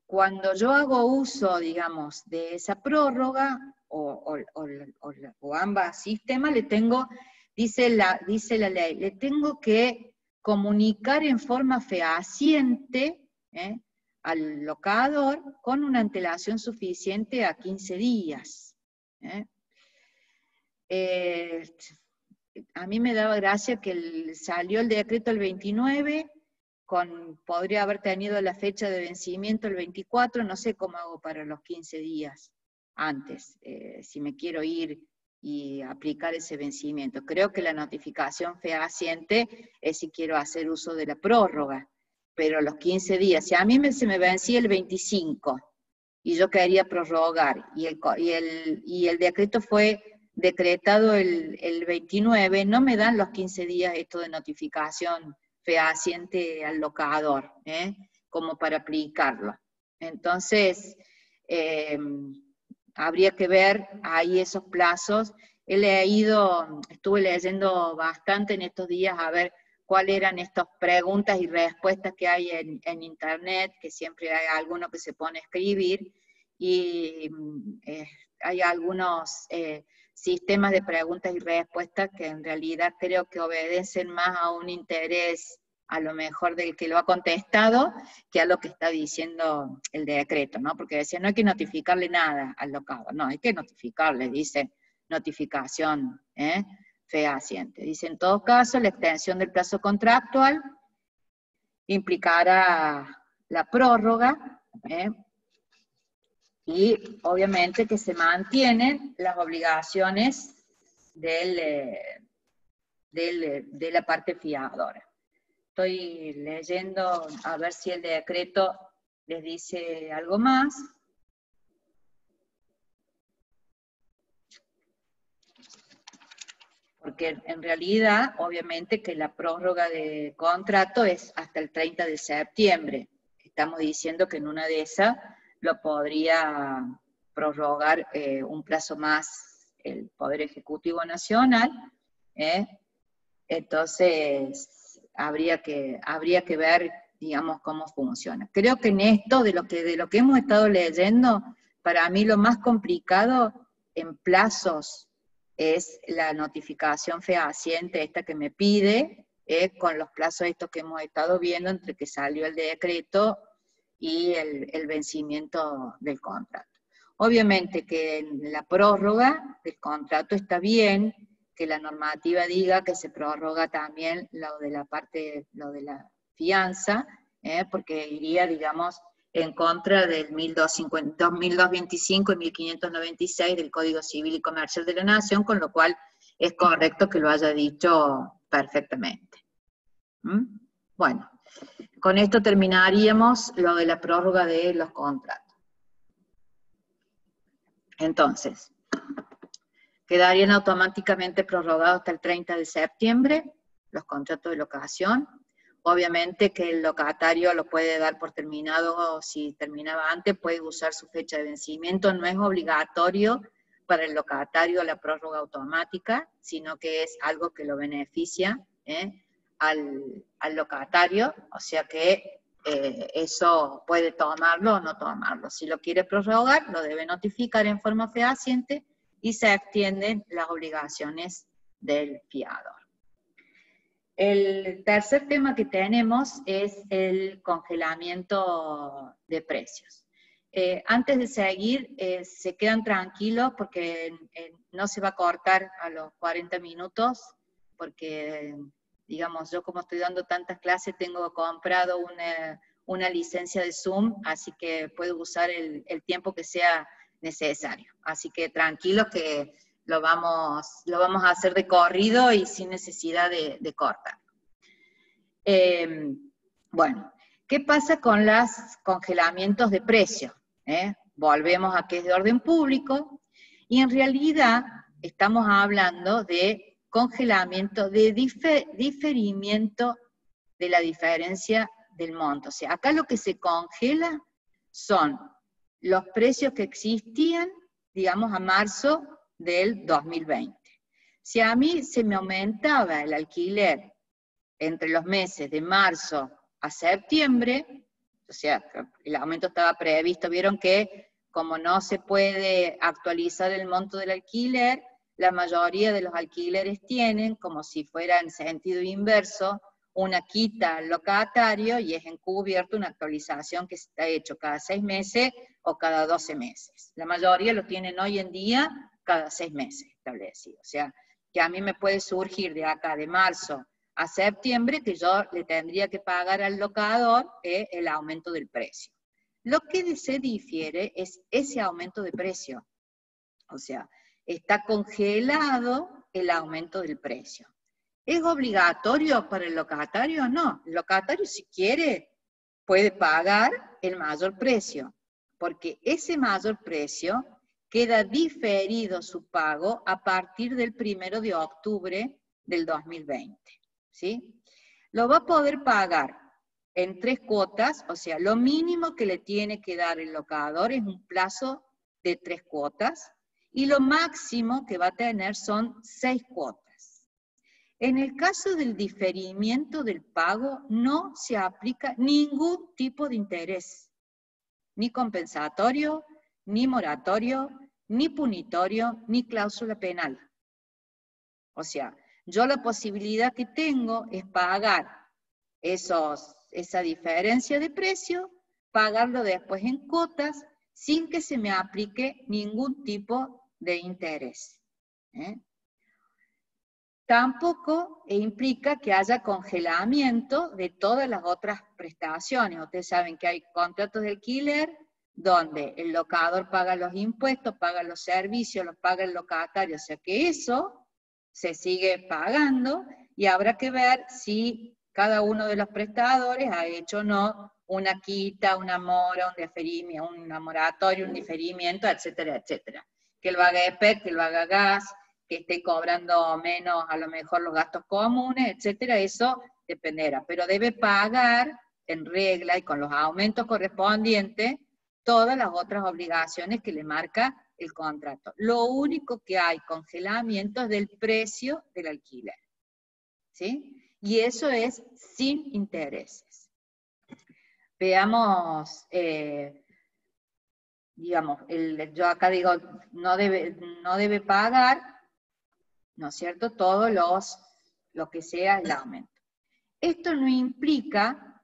Cuando yo hago uso, digamos, de esa prórroga, o ambas sistemas, dice la ley, le tengo que comunicar en forma fehaciente al locador con una antelación suficiente a 15 días. A mí me daba gracia que salió el decreto el 29, podría haber tenido la fecha de vencimiento el 24, no sé cómo hago para los 15 días antes, si me quiero ir y aplicar ese vencimiento. Creo que la notificación fehaciente es si quiero hacer uso de la prórroga, pero los 15 días, si a mí se me vencía el 25 y yo quería prorrogar, y el decreto fue decretado el 29, no me dan los 15 días esto de notificación fehaciente al locador, como para aplicarlo. Entonces, habría que ver ahí esos plazos. Estuve leyendo bastante en estos días a ver cuáles eran estas preguntas y respuestas que hay en internet, que siempre hay alguno que se pone a escribir, y hay algunos sistemas de preguntas y respuestas que en realidad creo que obedecen más a un interés a lo mejor del que lo ha contestado, que a lo que está diciendo el decreto, ¿no? Porque decía, no hay que notificarle nada al locador, no, hay que notificarle, dice notificación fehaciente. Dice, en todo caso, la extensión del plazo contractual implicará la prórroga, y obviamente que se mantienen las obligaciones de la parte fiadora. Estoy leyendo a ver si el decreto les dice algo más. Porque en realidad, obviamente que la prórroga de contrato es hasta el 30 de septiembre. Estamos diciendo que en una de esas lo podría prorrogar un plazo más el Poder Ejecutivo Nacional. Entonces, habría que ver, digamos, cómo funciona. Creo que en esto, de lo que hemos estado leyendo, para mí lo más complicado en plazos es la notificación fehaciente esta que me pide, con los plazos estos que hemos estado viendo entre que salió el decreto y el vencimiento del contrato. Obviamente que en la prórroga del contrato está bien que la normativa diga que se prorroga también lo de la fianza, porque iría, digamos, en contra del 2225 y 1596 del Código Civil y Comercial de la Nación, con lo cual es correcto que lo haya dicho perfectamente. ¿Mm? Bueno, con esto terminaríamos lo de la prórroga de los contratos. Entonces, quedarían automáticamente prorrogados hasta el 30 de septiembre los contratos de locación. Obviamente que el locatario lo puede dar por terminado, o si terminaba antes puede usar su fecha de vencimiento. No es obligatorio para el locatario la prórroga automática, sino que es algo que lo beneficia al locatario, o sea que eso puede tomarlo o no tomarlo. Si lo quiere prorrogar, lo debe notificar en forma fehaciente y se extienden las obligaciones del fiador. El tercer tema que tenemos es el congelamiento de precios. Antes de seguir, se quedan tranquilos porque no se va a cortar a los 40 minutos, porque, digamos, yo como estoy dando tantas clases, tengo comprado una licencia de Zoom, así que puedo usar el tiempo que sea necesario. Así que tranquilos que lo vamos a hacer de corrido y sin necesidad de cortar. Bueno, ¿qué pasa con los congelamientos de precio? Volvemos a que es de orden público, y en realidad estamos hablando de congelamiento, de diferimiento de la diferencia del monto. O sea, acá lo que se congela son los precios que existían, digamos, a marzo del 2020. Si a mí se me aumentaba el alquiler entre los meses de marzo a septiembre, o sea, el aumento estaba previsto, vieron que como no se puede actualizar el monto del alquiler, la mayoría de los alquileres tienen, como si fuera en sentido inverso, una quita al locatario y es encubierto una actualización que está hecho cada 6 meses o cada 12 meses. La mayoría lo tienen hoy en día cada 6 meses establecido. O sea, que a mí me puede surgir de acá, de marzo a septiembre, que yo le tendría que pagar al locador el aumento del precio. Lo que se difiere es ese aumento de precio. O sea, está congelado el aumento del precio. ¿Es obligatorio para el locatario? No. El locatario, si quiere, puede pagar el mayor precio, porque ese mayor precio queda diferido su pago a partir del 1 de octubre del 2020. ¿Sí? Lo va a poder pagar en 3 cuotas, o sea, lo mínimo que le tiene que dar el locador es un plazo de 3 cuotas, y lo máximo que va a tener son 6 cuotas. En el caso del diferimiento del pago, no se aplica ningún tipo de interés, ni compensatorio, ni moratorio, ni punitorio, ni cláusula penal. O sea, yo la posibilidad que tengo es pagar esa diferencia de precio, pagarlo después en cuotas, sin que se me aplique ningún tipo de interés. Tampoco implica que haya congelamiento de todas las otras prestaciones. Ustedes saben que hay contratos de alquiler donde el locador paga los impuestos, paga los servicios, los paga el locatario, o sea que eso se sigue pagando, y habrá que ver si cada uno de los prestadores ha hecho o no una quita, una mora, una moratoria, un diferimiento, etcétera, etcétera. Que lo haga EPEC, que lo haga gas, que esté cobrando menos a lo mejor los gastos comunes, etcétera, eso dependerá. Pero debe pagar en regla y con los aumentos correspondientes todas las otras obligaciones que le marca el contrato. Lo único que hay congelamiento es del precio del alquiler. ¿Sí? Y eso es sin intereses. Veamos, digamos, yo acá digo, no debe pagar, ¿no es cierto?, todo lo que sea el aumento. Esto no implica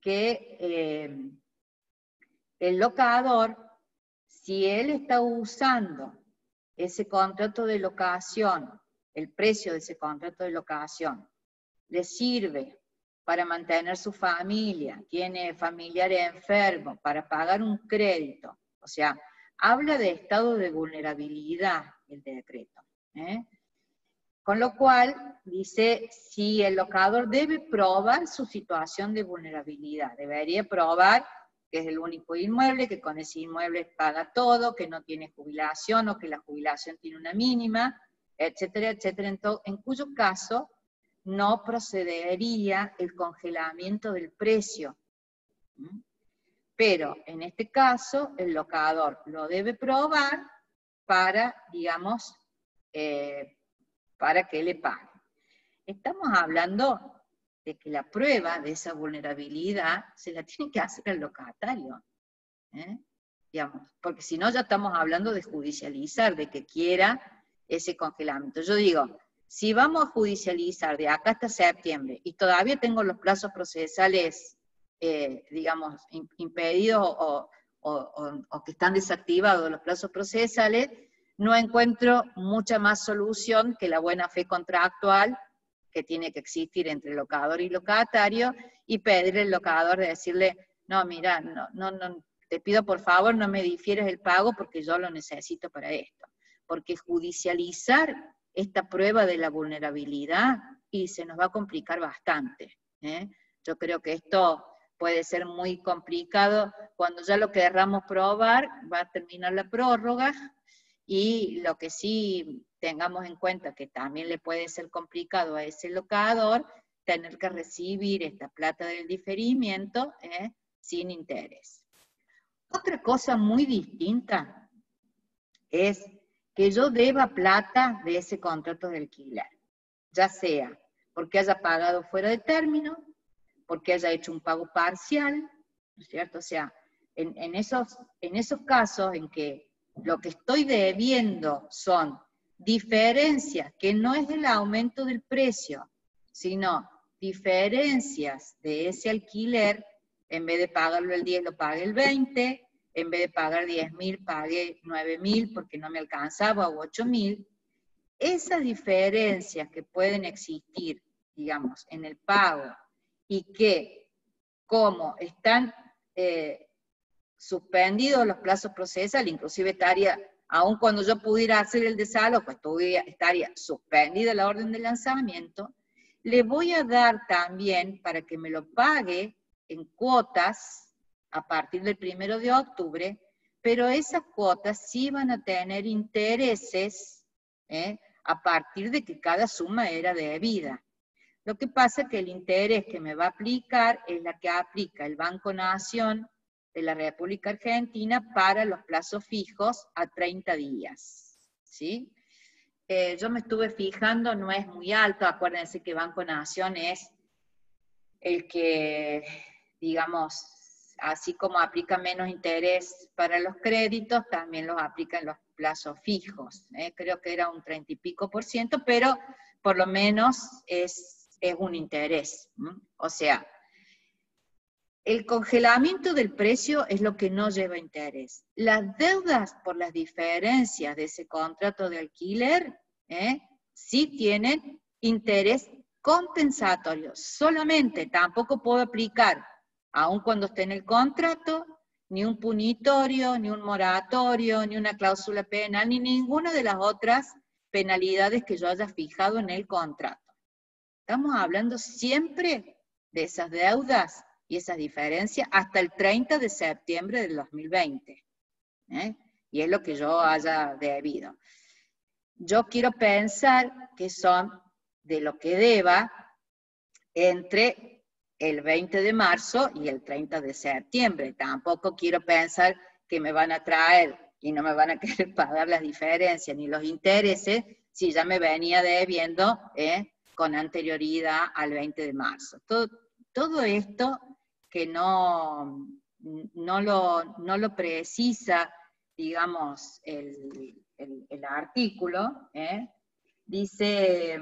que el locador, si él está usando ese contrato de locación, el precio de ese contrato de locación, le sirve para mantener su familia, tiene familiares enfermos, para pagar un crédito, o sea, habla de estado de vulnerabilidad el decreto. Con lo cual, dice, si el locador debe probar su situación de vulnerabilidad, debería probar que es el único inmueble, que con ese inmueble paga todo, que no tiene jubilación o que la jubilación tiene una mínima, etcétera, etcétera, en cuyo caso no procedería el congelamiento del precio. Pero en este caso el locador lo debe probar para, digamos, para que le pague. Estamos hablando de que la prueba de esa vulnerabilidad se la tiene que hacer el locatario. Digamos, porque si no ya estamos hablando de judicializar, de que quiera ese congelamiento. Yo digo, si vamos a judicializar de acá hasta septiembre y todavía tengo los plazos procesales, digamos, impedidos o que están desactivados los plazos procesales, no encuentro mucha más solución que la buena fe contractual que tiene que existir entre locador y locatario, y pedirle al locador de decirle, no, mira, no, te pido por favor no me difieres el pago porque yo lo necesito para esto. Porque judicializar esta prueba de la vulnerabilidad y se nos va a complicar bastante. Yo creo que esto puede ser muy complicado. Cuando ya lo querramos probar, va a terminar la prórroga, y lo que sí tengamos en cuenta que también le puede ser complicado a ese locador tener que recibir esta plata del diferimiento sin interés. Otra cosa muy distinta es que yo deba plata de ese contrato de alquiler, ya sea porque haya pagado fuera de término, porque haya hecho un pago parcial, ¿no es cierto? O sea, en esos casos en que lo que estoy debiendo son diferencias, que no es del aumento del precio, sino diferencias de ese alquiler, en vez de pagarlo el 10 lo pague el 20, en vez de pagar 10.000 pagué 9.000 porque no me alcanzaba, o 8.000, esas diferencias que pueden existir, digamos, en el pago, y que como están suspendidos los plazos procesales, inclusive estaría, aun cuando yo pudiera hacer el desalojo, estaría suspendida la orden de lanzamiento, le voy a dar también para que me lo pague en cuotas a partir del 1 de octubre, pero esas cuotas sí van a tener intereses a partir de que cada suma era debida. Lo que pasa es que el interés que me va a aplicar es la que aplica el Banco Nación de la República Argentina para los plazos fijos a 30 días. ¿Sí? Yo me estuve fijando, no es muy alto, acuérdense que Banco Nación es el que, digamos, así como aplica menos interés para los créditos, también los aplica en los plazos fijos. Creo que era un 30 y pico %, pero por lo menos es un interés. O sea, el congelamiento del precio es lo que no lleva interés. Las deudas por las diferencias de ese contrato de alquiler sí tienen interés compensatorio. Solamente, tampoco puedo aplicar, aun cuando esté en el contrato, ni un punitorio, ni un moratorio, ni una cláusula penal, ni ninguna de las otras penalidades que yo haya fijado en el contrato. Estamos hablando siempre de esas deudas y esas diferencias hasta el 30 de septiembre del 2020. Y es lo que yo haya debido. Yo quiero pensar que son de lo que deba entre el 20 de marzo y el 30 de septiembre. Tampoco quiero pensar que me van a traer y no me van a querer pagar las diferencias ni los intereses si ya me venía debiendo con anterioridad al 20 de marzo. Todo esto que no lo precisa, digamos, el artículo, dice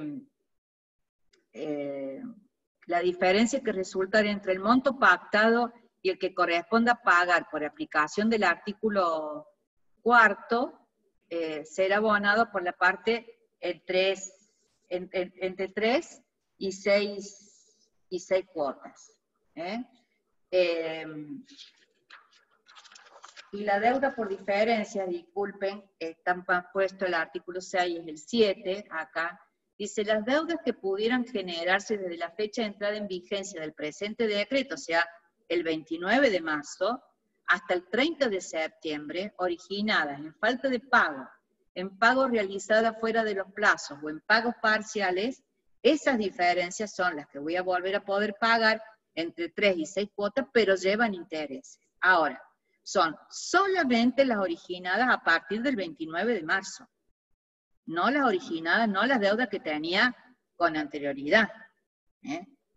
la diferencia que resulta entre el monto pactado y el que corresponda pagar por aplicación del artículo 4 será abonado por la parte entre 3 y 6 cuotas. Y la deuda por diferencia, disculpen, están puesto el artículo 6, es el 7, acá, dice, las deudas que pudieran generarse desde la fecha de entrada en vigencia del presente decreto, o sea, el 29 de marzo, hasta el 30 de septiembre, originadas en falta de pago, en pago realizada fuera de los plazos o en pagos parciales, esas diferencias son las que voy a volver a poder pagar entre 3 y 6 cuotas, pero llevan intereses. Ahora, son solamente las originadas a partir del 29 de marzo. No las originadas, no las deudas que tenía con anterioridad.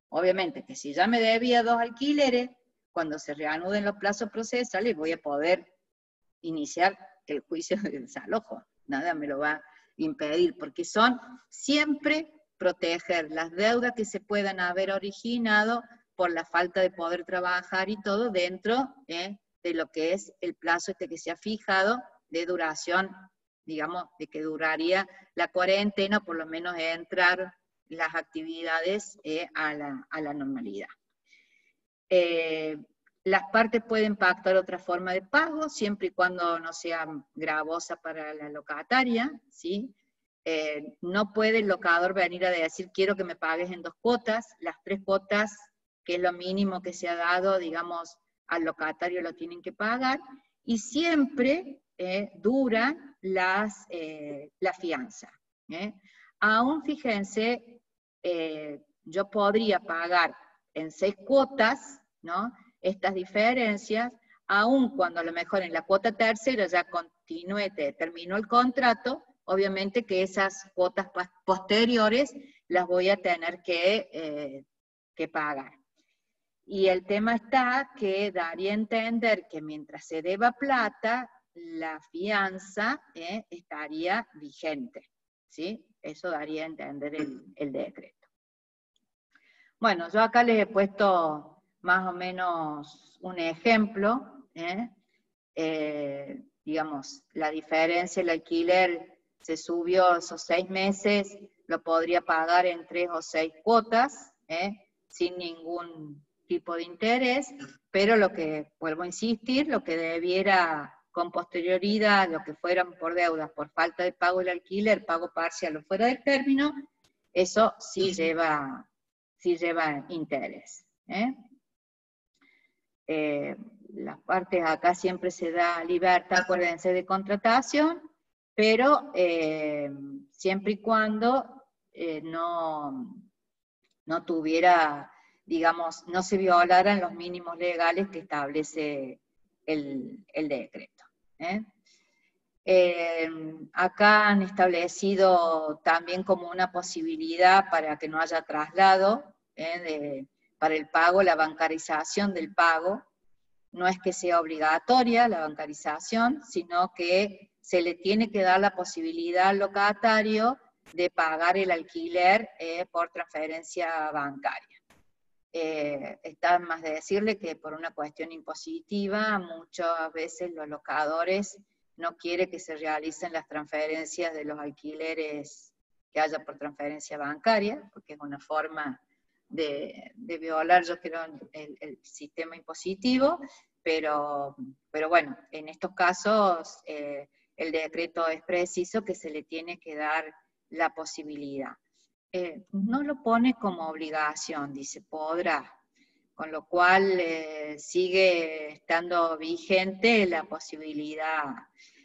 Obviamente que si ya me debía 2 alquileres, cuando se reanuden los plazos procesales voy a poder iniciar el juicio de desalojo. Nada me lo va a impedir, porque son siempre proteger las deudas que se puedan haber originado por la falta de poder trabajar y todo dentro de lo que es el plazo que se ha fijado de duración, digamos, de que duraría la cuarentena, por lo menos entrar las actividades a la normalidad. Las partes pueden pactar otra forma de pago, siempre y cuando no sea gravosa para la locataria, ¿sí? No puede el locador venir a decir, quiero que me pagues en 2 cuotas, las 3 cuotas, que es lo mínimo que se ha dado, digamos, al locatario lo tienen que pagar, y siempre dura la fianza. Aún, fíjense, yo podría pagar en 6 cuotas, ¿no?, estas diferencias, aun cuando a lo mejor en la cuota tercera ya terminó el contrato, obviamente que esas cuotas posteriores las voy a tener que pagar. Y el tema está que daría a entender que mientras se deba plata, la fianza estaría vigente, ¿sí? Eso daría a entender el decreto. Bueno, yo acá les he puesto más o menos un ejemplo, digamos, la diferencia, el alquiler se subió esos 6 meses, lo podría pagar en 3 o 6 cuotas, sin ningún tipo de interés, pero lo que, vuelvo a insistir, lo que debiera con posterioridad, lo que fueran por deudas, por falta de pago del alquiler, pago parcial o fuera del término, eso sí lleva interés. Las partes acá siempre se da libertad, acuérdense, de contratación, pero siempre y cuando no tuviera, digamos, no se violaran los mínimos legales que establece el decreto. Acá han establecido también como una posibilidad para que no haya traslado, para el pago, la bancarización del pago. No es que sea obligatoria la bancarización, sino que se le tiene que dar la posibilidad al locatario de pagar el alquiler por transferencia bancaria. Está más de decirle que por una cuestión impositiva, muchas veces los locadores no quieren que se realicen las transferencias de los alquileres que haya por transferencia bancaria, porque es una forma de violar, yo creo, el sistema impositivo, pero bueno, en estos casos el decreto es preciso que se le tiene que dar la posibilidad. No lo pone como obligación, dice podrá, con lo cual sigue estando vigente la posibilidad.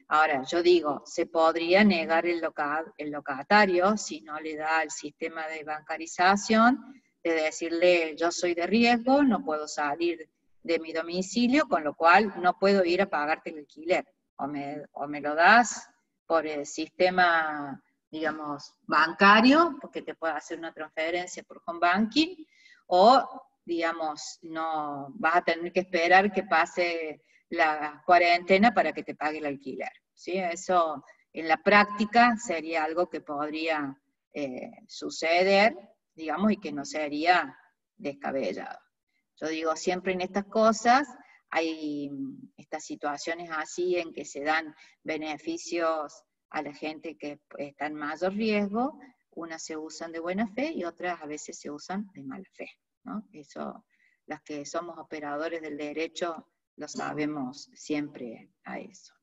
Ahora, yo digo, se podría negar el locatario si no le da el sistema de bancarización, de decirle yo soy de riesgo, no puedo salir de mi domicilio, con lo cual no puedo ir a pagarte el alquiler. O me lo das por el sistema, digamos, bancario, porque te puedo hacer una transferencia por home banking, o, digamos, no vas a tener que esperar que pase la cuarentena para que te pague el alquiler. ¿Sí? Eso en la práctica sería algo que podría suceder, digamos, y que no sería descabellado. Yo digo, siempre en estas cosas hay estas situaciones así en que se dan beneficios a la gente que está en mayor riesgo, unas se usan de buena fe y otras a veces se usan de mala fe, ¿no? Eso, las que somos operadores del derecho lo sabemos siempre a eso.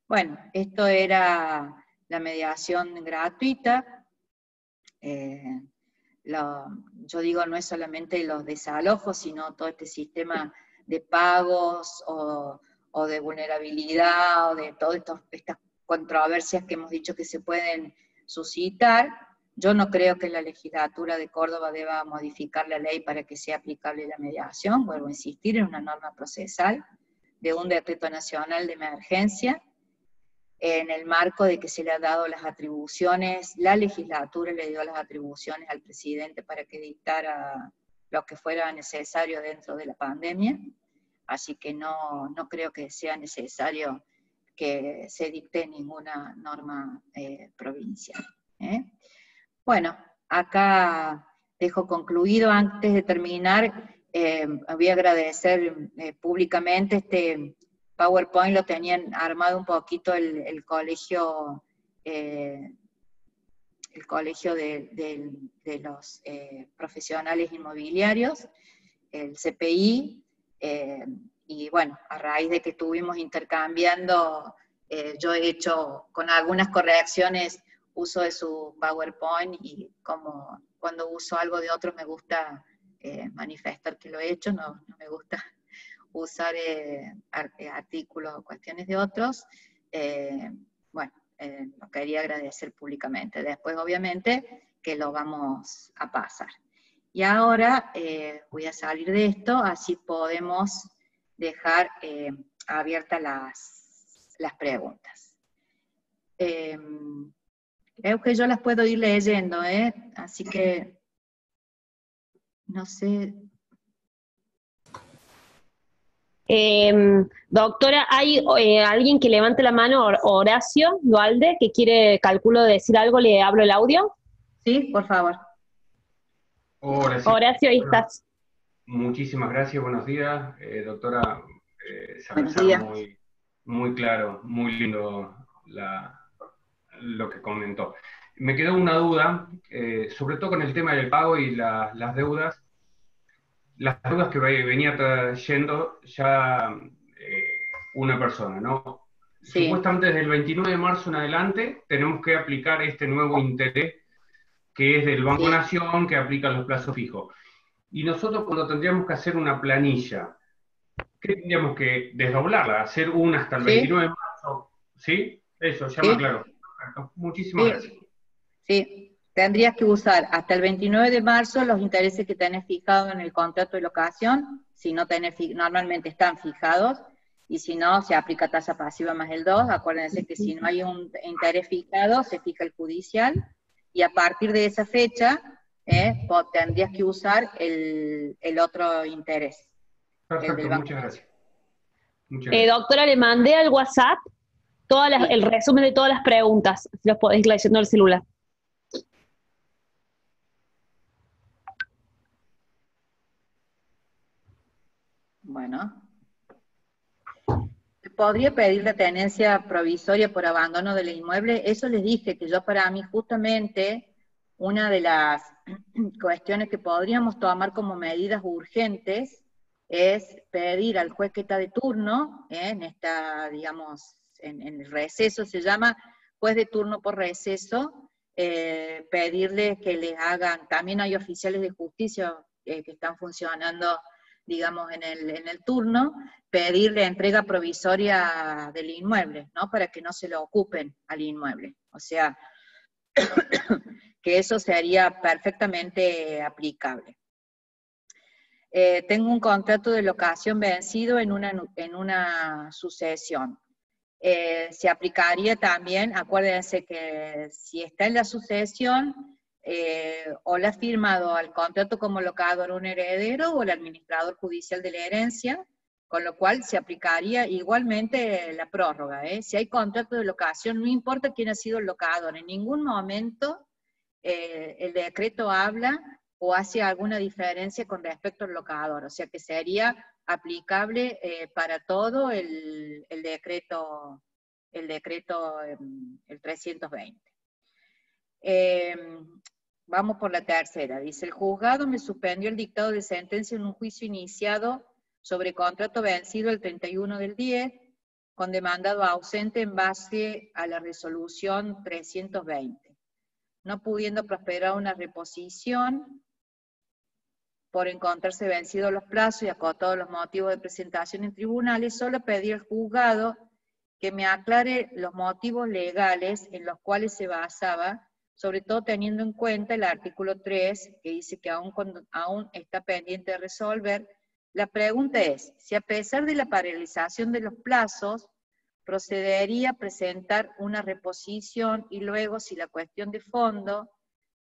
Bueno, esto era la mediación gratuita. Yo digo, no es solamente los desalojos, sino todo este sistema de pagos o de vulnerabilidad, o de todas estas controversias que hemos dicho que se pueden suscitar. Yo no creo que la legislatura de Córdoba deba modificar la ley para que sea aplicable la mediación. Vuelvo a insistir, en una norma procesal de un decreto nacional de emergencia, en el marco de que se le ha dado las atribuciones, la legislatura le dio las atribuciones al presidente para que dictara lo que fuera necesario dentro de la pandemia, así que no creo que sea necesario que se dicte ninguna norma provincial. Bueno, acá dejo concluido. Antes de terminar, voy a agradecer públicamente este PowerPoint, lo tenían armado un poquito el colegio de los profesionales inmobiliarios, el CPI, y bueno, a raíz de que estuvimos intercambiando, yo he hecho con algunas correcciones uso de su PowerPoint, y como cuando uso algo de otro me gusta manifestar que lo he hecho, no me gusta usar artículos o cuestiones de otros. Bueno, lo quería agradecer públicamente. Después, obviamente, que lo vamos a pasar. Y ahora voy a salir de esto, así podemos dejar abiertas las preguntas. Creo que yo las puedo ir leyendo, así que no sé. Doctora, ¿hay alguien que levante la mano? Horacio Dualde, que quiere, calculo, decir algo. ¿Le hablo el audio? Sí, por favor. Hola, sí. Horacio, ahí Bueno, estás. muchísimas gracias, buenos días. Doctora, Buenos Salazar, días. muy claro, muy lindo lo que comentó. Me quedó una duda, sobre todo con el tema del pago y las deudas. Las deudas que venía trayendo ya una persona, ¿no? Sí. Supuestamente desde el 29 de marzo en adelante tenemos que aplicar este nuevo interés que es del Banco Sí. Nación, que aplica los plazos fijos. Y nosotros, cuando tendríamos que hacer una planilla, ¿qué tendríamos que desdoblarla? ¿Hacer una hasta el 29 de marzo? ¿Sí? Eso, ya me aclaró. Perfecto. Muchísimas gracias. Sí, tendrías que usar hasta el 29 de marzo los intereses que tenés fijados en el contrato de locación, si no tenés, normalmente están fijados, y si no, se aplica tasa pasiva más el 2, acuérdense que si no hay un interés fijado, se fija el judicial, y a partir de esa fecha, tendrías que usar el otro interés. Perfecto, muchas gracias. Muchas gracias. Doctora, le mandé al WhatsApp el resumen de todas las preguntas, si los podéis ir leyendo en el celular. Bueno. ¿Podría pedir la tenencia provisoria por abandono del inmueble? Eso les dije, que yo para mí justamente una de las cuestiones que podríamos tomar como medidas urgentes es pedir al juez que está de turno, en esta, digamos, en el receso, se llama juez de turno por receso, pedirles que les hagan, también hay oficiales de justicia que están funcionando, digamos, en el turno, pedirle entrega provisoria del inmueble, ¿no? Para que no se lo ocupen al inmueble. O sea, que eso sería perfectamente aplicable. Tengo un contrato de locación vencido en una sucesión. Se aplicaría también, acuérdense que si está en la sucesión, o le ha firmado al contrato como locador un heredero o el administrador judicial de la herencia, con lo cual se aplicaría igualmente la prórroga. Si hay contrato de locación, no importa quién ha sido el locador, en ningún momento el decreto habla o hace alguna diferencia con respecto al locador, o sea que sería aplicable para todo el decreto, el 320. Vamos por la tercera. Dice, el juzgado me suspendió el dictado de sentencia en un juicio iniciado sobre contrato vencido el 31/10, con demandado ausente en base a la resolución 320. No pudiendo prosperar una reposición por encontrarse vencidos los plazos y acotados los motivos de presentación en tribunales, solo pedí al juzgado que me aclare los motivos legales en los cuales se basaba, sobre todo teniendo en cuenta el artículo 3, que dice que aún está pendiente de resolver. La pregunta es, si a pesar de la paralización de los plazos, procedería a presentar una reposición y luego, si la cuestión de fondo,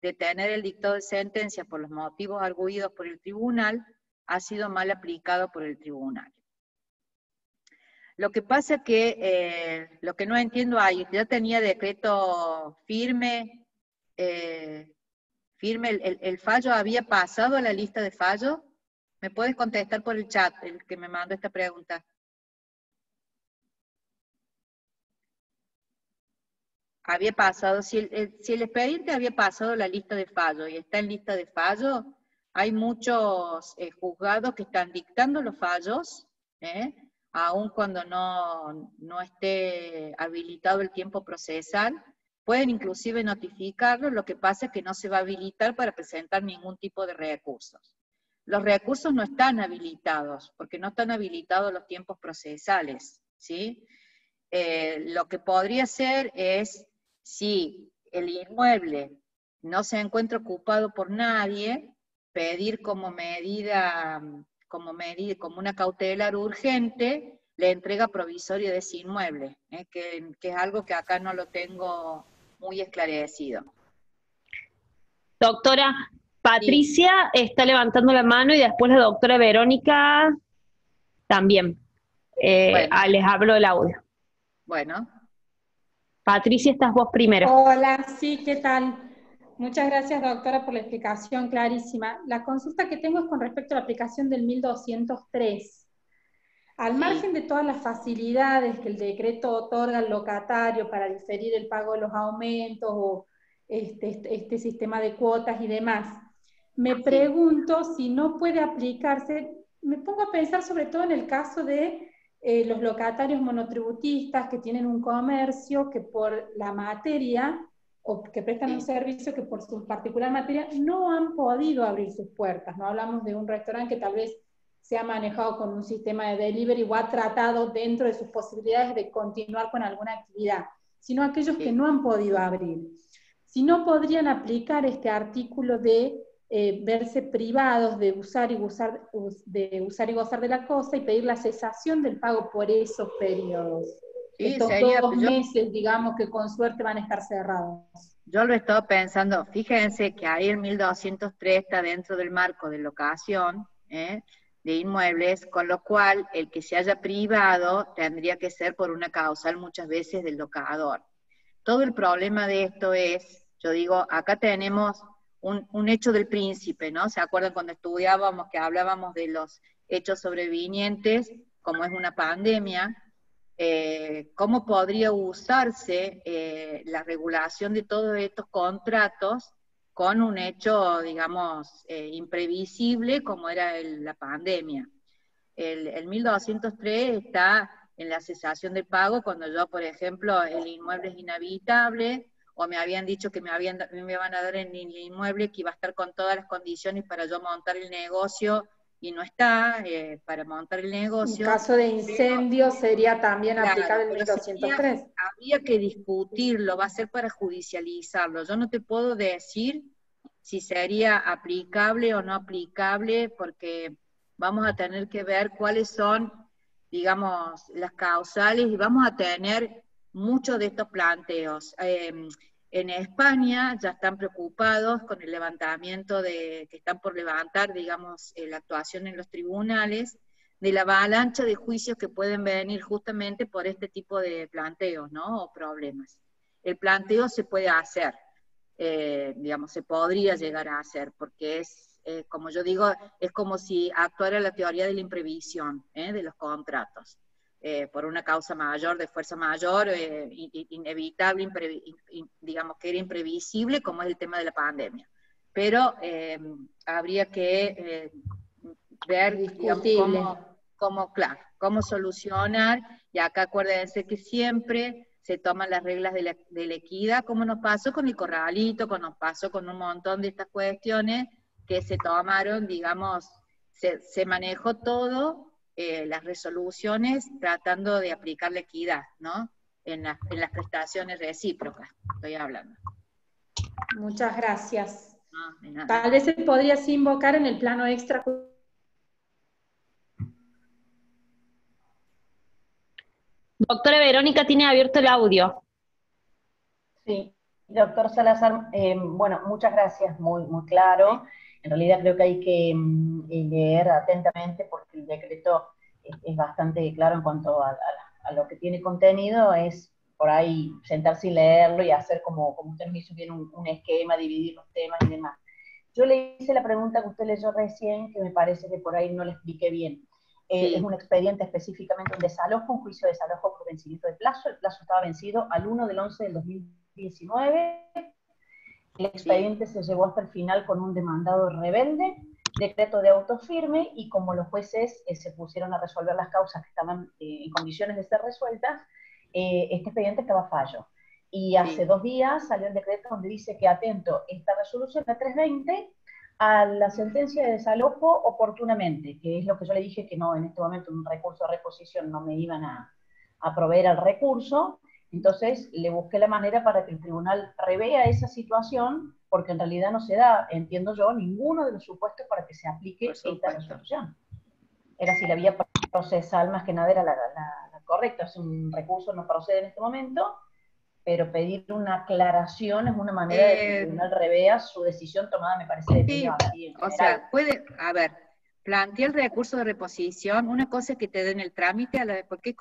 de tener el dictado de sentencia por los motivos arguidos por el tribunal, ha sido mal aplicado por el tribunal. Lo que pasa que, lo que no entiendo ahí, ya tenía decreto firme, el fallo había pasado a la lista de fallos. ¿Me puedes contestar por el chat, el que me mandó esta pregunta? Había pasado, si el expediente había pasado la lista de fallo y está en lista de fallo, hay muchos juzgados que están dictando los fallos, aun cuando no esté habilitado el tiempo procesal, pueden inclusive notificarlo, lo que pasa es que no se va a habilitar para presentar ningún tipo de recursos. Los recursos no están habilitados, porque no están habilitados los tiempos procesales, ¿sí? Lo que podría ser es, si el inmueble no se encuentra ocupado por nadie, pedir como una cautelar urgente, la entrega provisoria de ese inmueble, que es algo que acá no lo tengo muy esclarecido. Doctora, Patricia está levantando la mano y después la doctora Verónica también. Bueno. Les hablo del audio. Bueno. Patricia, estás vos primero. Hola, sí, ¿qué tal? Muchas gracias, doctora, por la explicación clarísima. La consulta que tengo es con respecto a la aplicación del 1203. Al margen de todas las facilidades que el decreto otorga al locatario para diferir el pago de los aumentos o este sistema de cuotas y demás, me pregunto si no puede aplicarse. Me pongo a pensar sobre todo en el caso de los locatarios monotributistas que tienen un comercio que por la materia, o que prestan un servicio que por su particular materia no han podido abrir sus puertas. No hablamos de un restaurante que tal vez se ha manejado con un sistema de delivery o ha tratado dentro de sus posibilidades de continuar con alguna actividad, sino aquellos que no han podido abrir. Si no podrían aplicar este artículo de verse privados de usar y gozar de la cosa y pedir la cesación del pago por esos periodos. Sí, estos 2 meses, digamos, que con suerte van a estar cerrados. Yo lo he estado pensando, fíjense que ahí el 1203 está dentro del marco de locación, de inmuebles, con lo cual el que se haya privado tendría que ser por una causal muchas veces del locador. Todo el problema de esto es, yo digo, acá tenemos un hecho del príncipe, ¿no? ¿Se acuerdan cuando estudiábamos que hablábamos de los hechos sobrevinientes, como es una pandemia? ¿Cómo podría usarse la regulación de todos estos contratos con un hecho, digamos, imprevisible como era la pandemia? El 1203 está en la cesación del pago cuando yo, por ejemplo, el inmueble es inhabitable, o me habían dicho que me van a dar en el inmueble que iba a estar con todas las condiciones para yo montar el negocio, y no está para montar el negocio. En caso de incendio sería también aplicable el 1203. Habría que discutirlo, va a ser para judicializarlo. Yo no te puedo decir si sería aplicable o no aplicable, porque vamos a tener que ver cuáles son, digamos, las causales, y vamos a tener muchos de estos planteos. En España ya están preocupados con el levantamiento que están por levantar, digamos, la actuación en los tribunales, de la avalancha de juicios que pueden venir justamente por este tipo de planteos, ¿no? O problemas. El planteo se puede hacer, digamos, se podría llegar a hacer, porque es, como yo digo, es como si actuara la teoría de la imprevisión, de los contratos. Por una causa mayor, de fuerza mayor, inevitable, digamos que era imprevisible, como es el tema de la pandemia. Pero habría que ver, digamos, claro, cómo solucionar, y acá acuérdense que siempre se toman las reglas de la equidad, como nos pasó con el corralito, como nos pasó con un montón de estas cuestiones que se tomaron, digamos, se manejó todo, las resoluciones tratando de aplicar la equidad, ¿no? En las prestaciones recíprocas, estoy hablando. Muchas gracias. No, de nada. Tal vez se podría así invocar en el plano extra. Doctora Verónica tiene abierto el audio. Sí, doctor Salazar, bueno, muchas gracias, muy, muy claro. En realidad creo que hay que leer atentamente porque el decreto es bastante claro en cuanto a lo que tiene contenido, es por ahí sentarse y leerlo y hacer como usted nos hizo bien un esquema, dividir los temas y demás. Yo le hice la pregunta que usted leyó recién, que me parece que por ahí no le expliqué bien. Sí. Es un expediente específicamente, un desalojo, un juicio de desalojo por vencimiento de plazo. El plazo estaba vencido al 1 del 11 del 2019. El expediente se llevó hasta el final con un demandado rebelde, decreto de autofirme, y como los jueces se pusieron a resolver las causas que estaban en condiciones de ser resueltas, este expediente estaba a fallo. Y hace 2 días salió el decreto donde dice que atento esta resolución de 320 a la sentencia de desalojo oportunamente, que es lo que yo le dije que no, en este momento un recurso de reposición no me iban a proveer al recurso. Entonces le busqué la manera para que el tribunal revea esa situación, porque en realidad no se da, entiendo yo, ninguno de los supuestos para que se aplique esta resolución. Era si la vía procesal más que nada era la correcta, si un recurso no procede en este momento, pero pedir una aclaración es una manera de que el tribunal revea su decisión tomada, me parece, definitivamente. Sí, o sea, plantea el recurso de reposición, una cosa es que te den el trámite, porque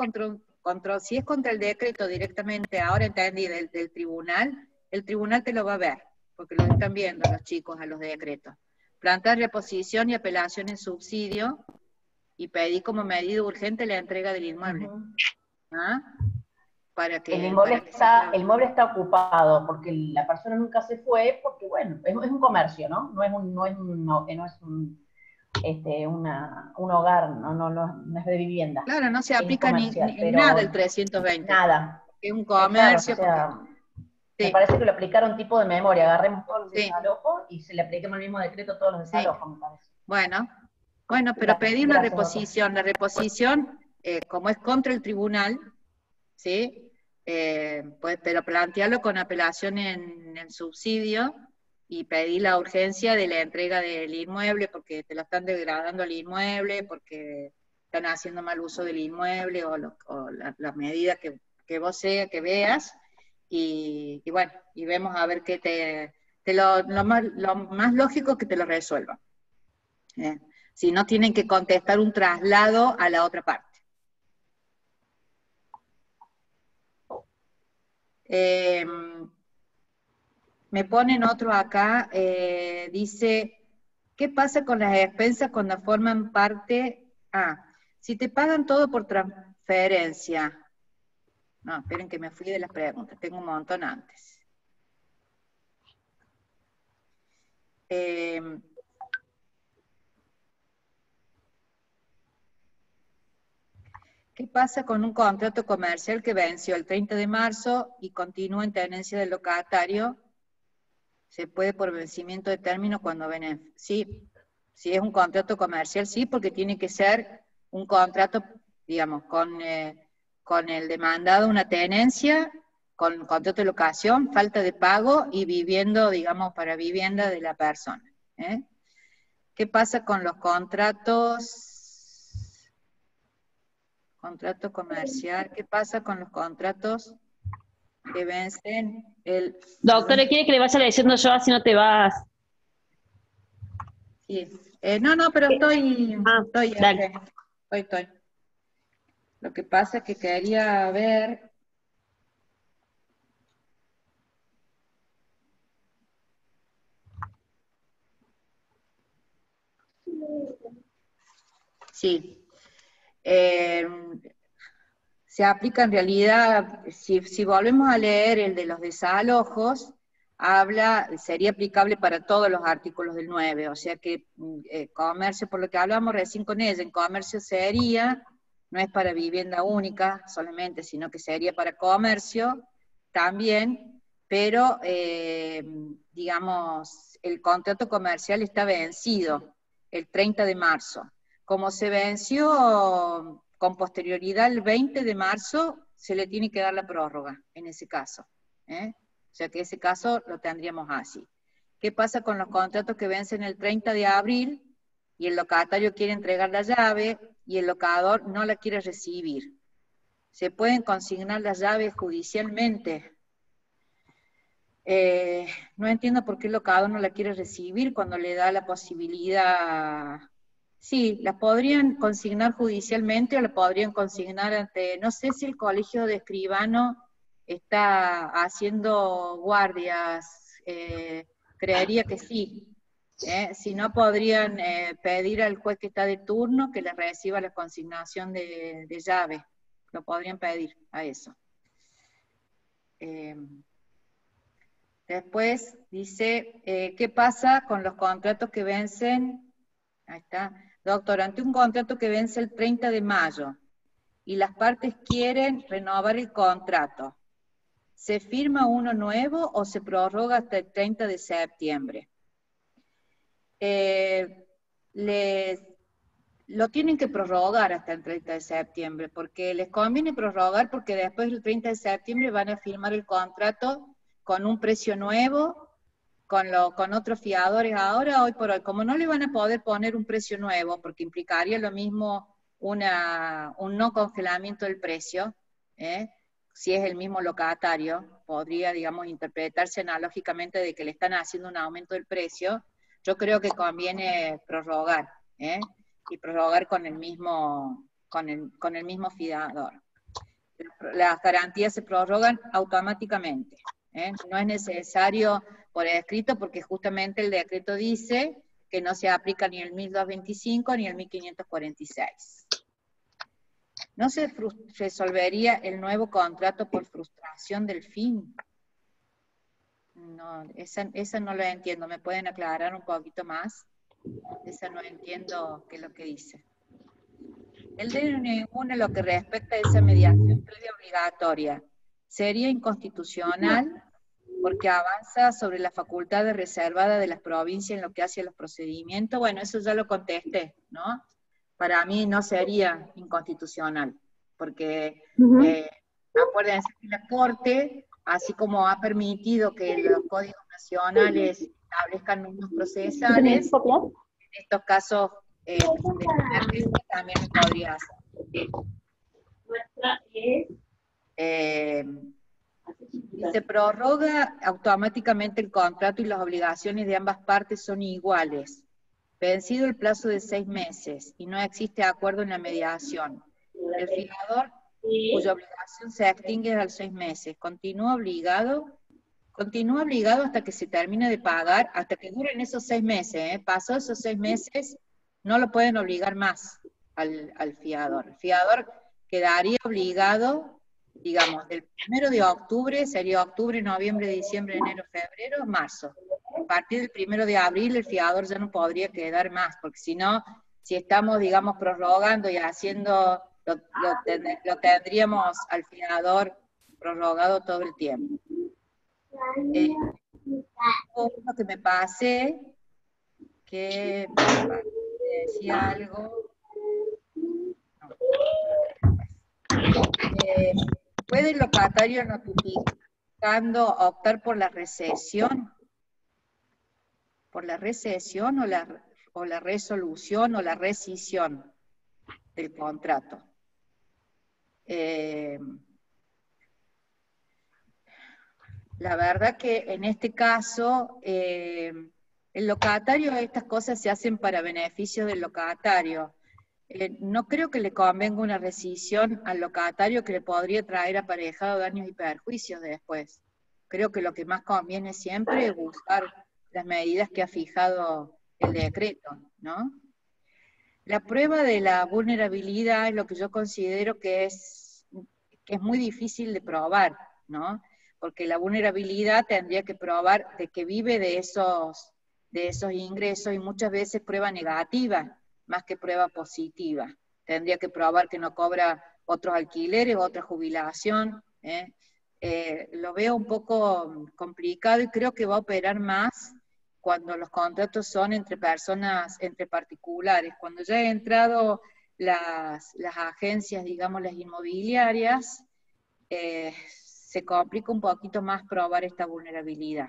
si es contra el decreto directamente, ahora entendí, del tribunal, el tribunal te lo va a ver, porque lo están viendo los chicos a los decretos. Plantear reposición y apelación en subsidio, y pedí como medida urgente la entrega del inmueble. ¿Ah? Para que, el inmueble está ocupado, porque la persona nunca se fue, porque bueno, es un comercio, ¿no? No es un hogar, no es de vivienda. Claro, no se aplica pero nada el 320. Nada. Es un comercio. Claro, sí. Me parece que lo aplicaron tipo de memoria, agarremos todos los desalojos y se le apliquemos el mismo decreto a todos los desalojos, me parece. Bueno, pero pedí una reposición. La reposición, como es contra el tribunal, ¿sí? Pero plantearlo con apelación en el subsidio y pedí la urgencia de la entrega del inmueble porque te lo están degradando el inmueble, porque están haciendo mal uso del inmueble o la medida que vos que veas, y bueno, y vemos a ver qué lo más lógico que te lo resuelva. Si no tienen que contestar un traslado a la otra parte. Me ponen otro acá, dice, ¿qué pasa con las expensas cuando forman parte? Si te pagan todo por transferencia. No, esperen que me fui de las preguntas, tengo un montón antes. ¿Qué pasa con un contrato comercial que venció el 30 de marzo y continúa en tenencia del locatario? ¿Se puede por vencimiento de término cuando ven? Sí, si es un contrato comercial, sí, porque tiene que ser un contrato, digamos, con el demandado una tenencia, con contrato de locación, falta de pago y viviendo, digamos, para vivienda de la persona. ¿Qué pasa con los contratos? Contrato comercial, ¿qué pasa con los contratos que vencen el... Doctora, ¿quiere que le vaya leyendo yo así no te vas? Sí. No, pero estoy. Lo que pasa es que quería ver. Sí. Se aplica en realidad, si volvemos a leer el de los desalojos, sería aplicable para todos los artículos del 9, o sea que comercio, por lo que hablábamos recién con ella, en comercio sería, no es para vivienda única solamente, sino que sería para comercio también, pero digamos, el contrato comercial está vencido el 30 de marzo. Como se venció con posterioridad el 20 de marzo, se le tiene que dar la prórroga en ese caso, ¿eh? O sea que ese caso lo tendríamos así. ¿Qué pasa con los contratos que vencen el 30 de abril y el locatario quiere entregar la llave y el locador no la quiere recibir? ¿Se pueden consignar las llaves judicialmente? No entiendo por qué el locador no la quiere recibir cuando le da la posibilidad. Sí, las podrían consignar judicialmente o la podrían consignar ante, no sé si el colegio de escribano está haciendo guardias, creería que sí. Si no, podrían pedir al juez que está de turno que le reciba la consignación de llave. Lo podrían pedir a eso. Después dice, ¿qué pasa con los contratos que vencen? Ahí está. Doctor, ante un contrato que vence el 30 de mayo y las partes quieren renovar el contrato, ¿se firma uno nuevo o se prorroga hasta el 30 de septiembre? Lo tienen que prorrogar hasta el 30 de septiembre, porque les conviene prorrogar porque después del 30 de septiembre van a firmar el contrato con un precio nuevo, con otros fiadores ahora, hoy por hoy. Como no le van a poder poner un precio nuevo, porque implicaría lo mismo un no congelamiento del precio, si es el mismo locatario, podría, digamos, interpretarse analógicamente de que le están haciendo un aumento del precio. Yo creo que conviene prorrogar, y prorrogar con el mismo fiador. Las garantías se prorrogan automáticamente, no es necesario por escrito, porque justamente el decreto dice que no se aplica ni el 1225 ni el 1546. ¿No se resolvería el nuevo contrato por frustración del fin? No, esa no la entiendo. ¿Me pueden aclarar un poquito más? Esa no entiendo qué es lo que dice. El DNU, lo que respecta a esa mediación previa obligatoria, sería inconstitucional porque avanza sobre la facultad reservada de las provincias en lo que hace a los procedimientos. Bueno, eso ya lo contesté, ¿no? Para mí no sería inconstitucional, porque acuérdense que la Corte, así como ha permitido que los códigos nacionales establezcan normas procesales, en estos casos también lo podría hacer. Se prorroga automáticamente el contrato y las obligaciones de ambas partes son iguales. Vencido el plazo de 6 meses y no existe acuerdo en la mediación, el fiador cuya obligación se extingue a los 6 meses, continúa obligado hasta que se termine de pagar, hasta que duren esos 6 meses. Pasó esos 6 meses, no lo pueden obligar más al fiador. El fiador quedaría obligado, digamos, del 1 de octubre, sería octubre, noviembre, diciembre, enero, febrero, marzo. A partir del 1 de abril el fiador ya no podría quedar más, porque si no, si estamos, digamos, prorrogando y haciendo, lo tendríamos al fiador prorrogado todo el tiempo. Uno que me pasé, que decía algo. ¿Puede el locatario notificando optar por la recesión? ¿Por la recesión o la resolución o la rescisión del contrato? La verdad que en este caso, el locatario, estas cosas se hacen para beneficio del locatario. No creo que le convenga una rescisión al locatario que le podría traer aparejado daños y perjuicios después. Creo que lo que más conviene siempre es buscar las medidas que ha fijado el decreto, ¿no? La prueba de la vulnerabilidad es lo que yo considero que es muy difícil de probar, ¿no? porque la vulnerabilidad tendría que probar de que vive de esos ingresos, y muchas veces prueba negativa, más que prueba positiva. Tendría que probar que no cobra otros alquileres, otra jubilación. Lo veo un poco complicado, y creo que va a operar más cuando los contratos son entre personas, entre particulares. Cuando ya he entrado las agencias, digamos, las inmobiliarias, se complica un poquito más probar esta vulnerabilidad.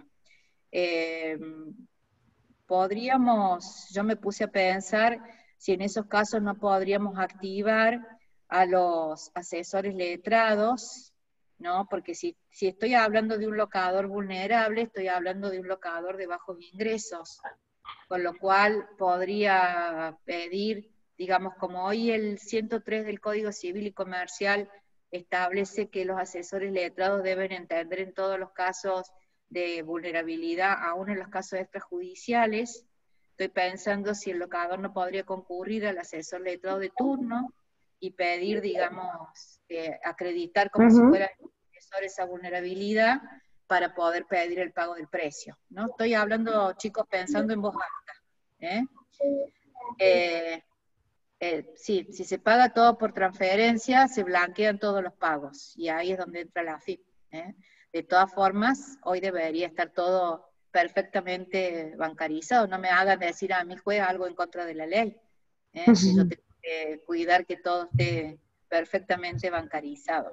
Yo me puse a pensar si en esos casos no podríamos activar a los asesores letrados, ¿no? Porque si estoy hablando de un locador vulnerable, estoy hablando de un locador de bajos ingresos, con lo cual podría pedir, digamos, como hoy el 103 del Código Civil y Comercial establece que los asesores letrados deben entender en todos los casos de vulnerabilidad, aún en los casos extrajudiciales. Estoy pensando si el locador no podría concurrir al asesor letrado de turno y pedir, digamos, acreditar como si fuera asesor esa vulnerabilidad para poder pedir el pago del precio, ¿no? Estoy hablando, chicos, pensando en voz alta. Sí, si se paga todo por transferencia, se blanquean todos los pagos, y ahí es donde entra la AFIP. De todas formas, hoy debería estar todo perfectamente bancarizado. No me hagan decir a mi juez algo en contra de la ley, que yo tengo que cuidar que todo esté perfectamente bancarizado.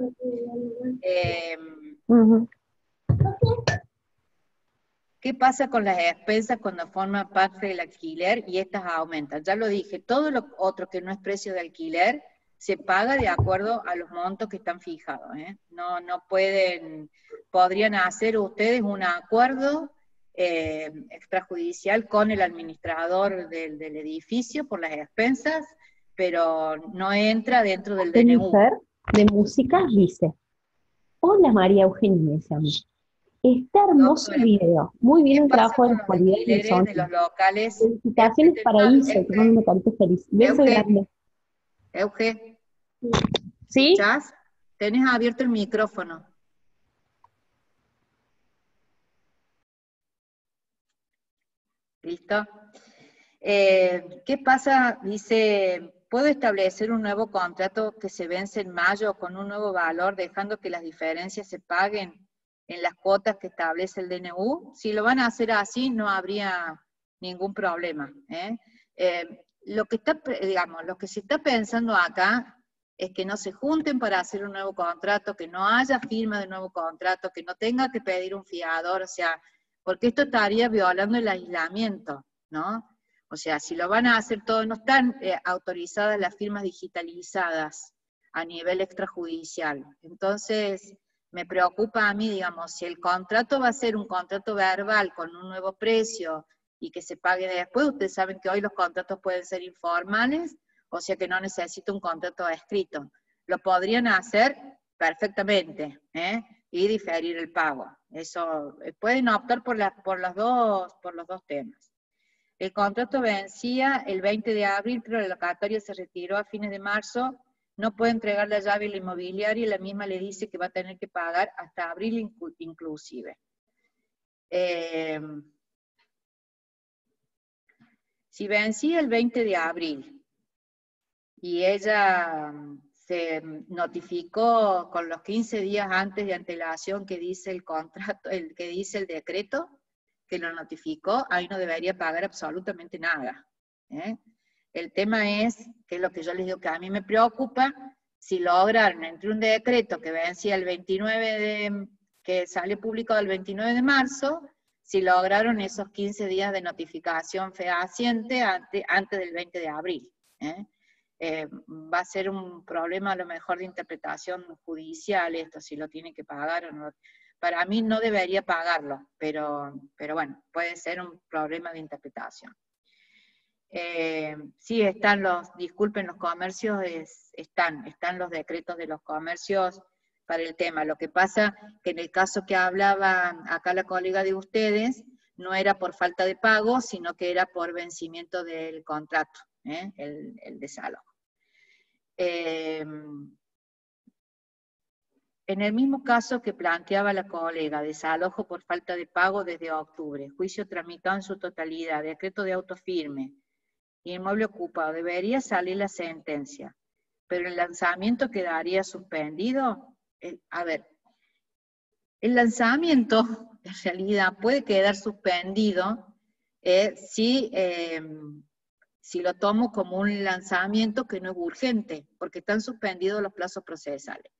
¿Qué pasa con las expensas cuando forman parte del alquiler y estas aumentan? Ya lo dije, todo lo otro que no es precio de alquiler se paga de acuerdo a los montos que están fijados. No podrían hacer ustedes un acuerdo extrajudicial con el administrador del edificio por las expensas, pero no entra dentro del DNU. Jennifer, de música, dice: hola María Eugenia, me dice a mí. Está hermoso el video. Muy bien el trabajo de la calidad del sonido. De los locales. Felicitaciones para Isa, que mando una carita feliz. Beso grande. Euge. ¿Sí? ¿Escuchás? Tenés abierto el micrófono. ¿Listo? ¿Qué pasa? Dice, ¿puedo establecer un nuevo contrato que se vence en mayo con un nuevo valor, dejando que las diferencias se paguen en las cuotas que establece el DNU? Si lo van a hacer así, no habría ningún problema. Lo que se está pensando acá es que no se junten para hacer un nuevo contrato, que no haya firma de nuevo contrato, que no tenga que pedir un fiador, o sea, porque esto estaría violando el aislamiento, ¿no? O sea, si lo van a hacer todo, no están autorizadas las firmas digitalizadas a nivel extrajudicial. Entonces, me preocupa a mí, digamos, si el contrato va a ser un contrato verbal con un nuevo precio y que se pague después. Ustedes saben que hoy los contratos pueden ser informales, o sea que no necesita un contrato escrito. Lo podrían hacer perfectamente, y diferir el pago. Eso, pueden optar por los dos temas. El contrato vencía el 20 de abril, pero la locataria se retiró a fines de marzo. No puede entregar la llave a la inmobiliaria, y la misma le dice que va a tener que pagar hasta abril inclusive. Si vencía el 20 de abril y ella se notificó con los 15 días antes de antelación que dice el contrato, que dice el decreto, que lo notificó, ahí no debería pagar absolutamente nada. El tema es, que es lo que yo les digo que a mí me preocupa, si lograron entre un decreto que vencía el 29 que salió publicado el 29 de marzo, si lograron esos 15 días de notificación fehaciente antes del 20 de abril. Va a ser un problema a lo mejor de interpretación judicial esto, si lo tiene que pagar o no. Para mí no debería pagarlo, pero bueno, puede ser un problema de interpretación. Sí, disculpen, los comercios, están los decretos de los comercios para el tema. Lo que pasa que en el caso que hablaba acá la colega de ustedes, no era por falta de pago, sino que era por vencimiento del contrato, el desalojo. En el mismo caso que planteaba la colega, desalojo por falta de pago desde octubre, juicio tramitado en su totalidad, decreto de autofirme, inmueble ocupado, debería salir la sentencia, pero el lanzamiento quedaría suspendido. A ver, el lanzamiento en realidad puede quedar suspendido si lo tomo como un lanzamiento que no es urgente, porque están suspendidos los plazos procesales.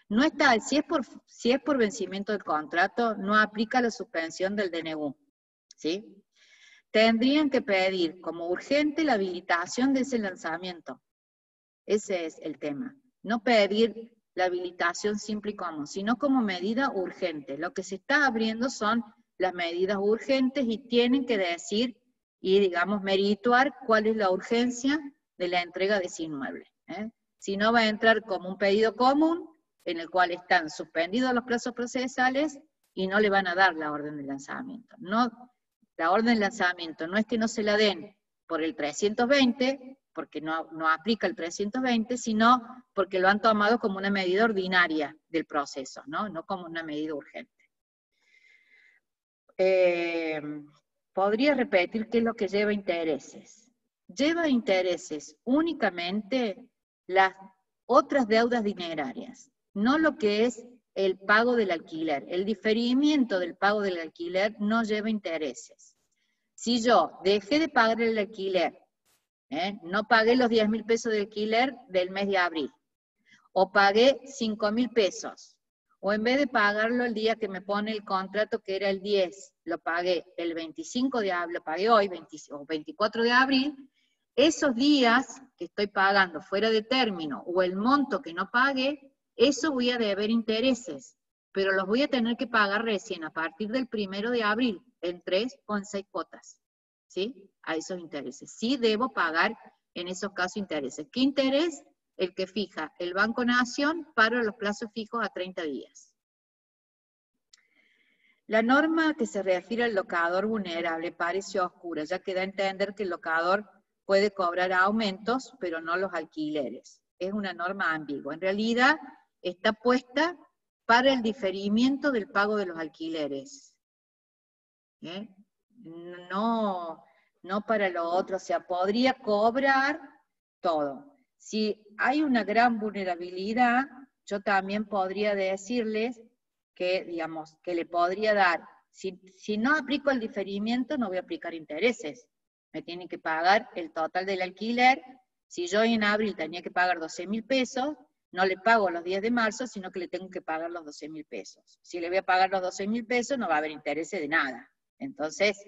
No está, si es por vencimiento del contrato, no aplica la suspensión del DNU, ¿sí? Tendrían que pedir como urgente la habilitación de ese lanzamiento. Ese es el tema. No pedir la habilitación simple y común, sino como medida urgente. Lo que se está abriendo son las medidas urgentes y tienen que decir y, digamos, merituar cuál es la urgencia de la entrega de ese inmueble. Si no, va a entrar como un pedido común, en el cual están suspendidos los plazos procesales y no le van a dar la orden de lanzamiento. No, la orden de lanzamiento no es que no se la den por el 320, porque no aplica el 320, sino porque lo han tomado como una medida ordinaria del proceso, no como una medida urgente. Podría repetir qué es lo que lleva intereses. Lleva intereses únicamente las otras deudas dinerarias, no lo que es el pago del alquiler. El diferimiento del pago del alquiler no lleva intereses. Si yo dejé de pagar el alquiler, no pagué los 10.000 pesos de alquiler del mes de abril, o pagué 5.000 pesos, o en vez de pagarlo el día que me pone el contrato, que era el 10, lo pagué el 25 de abril, lo pagué hoy, o 24 de abril, esos días que estoy pagando fuera de término, o el monto que no pagué, eso voy a deber intereses, pero los voy a tener que pagar recién a partir del 1 de abril, en 3 o en 6 cuotas, ¿sí? A esos intereses. Sí debo pagar en esos casos intereses. ¿Qué interés? El que fija el Banco Nación para los plazos fijos a 30 días. La norma que se refiere al locador vulnerable parece oscura, ya que da a entender que el locador puede cobrar aumentos, pero no los alquileres. Es una norma ambigua. En realidad, está puesta para el diferimiento del pago de los alquileres. No para lo otro, o sea, podría cobrar todo. Si hay una gran vulnerabilidad, yo también podría decirles que, digamos, que le podría dar, si no aplico el diferimiento, no voy a aplicar intereses. Me tienen que pagar el total del alquiler. Si yo en abril tenía que pagar 12.000 pesos, no le pago los días de marzo, sino que le tengo que pagar los 12.000 pesos. Si le voy a pagar los 12.000 pesos, no va a haber intereses de nada. Entonces,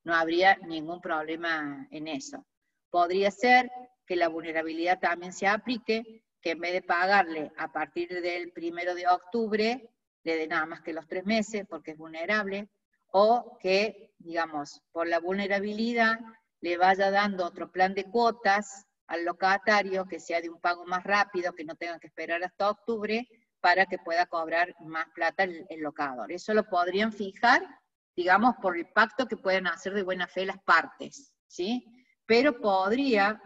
no habría ningún problema en eso. Podría ser que la vulnerabilidad también se aplique, que en vez de pagarle a partir del 1 de octubre, le dé nada más que los 3 meses, porque es vulnerable, o que, digamos, por la vulnerabilidad, le vaya dando otro plan de cuotas al locatario, que sea de un pago más rápido, que no tenga que esperar hasta octubre, para que pueda cobrar más plata el locador. Eso lo podrían fijar, digamos, por el pacto que pueden hacer de buena fe las partes, ¿sí? Pero podría,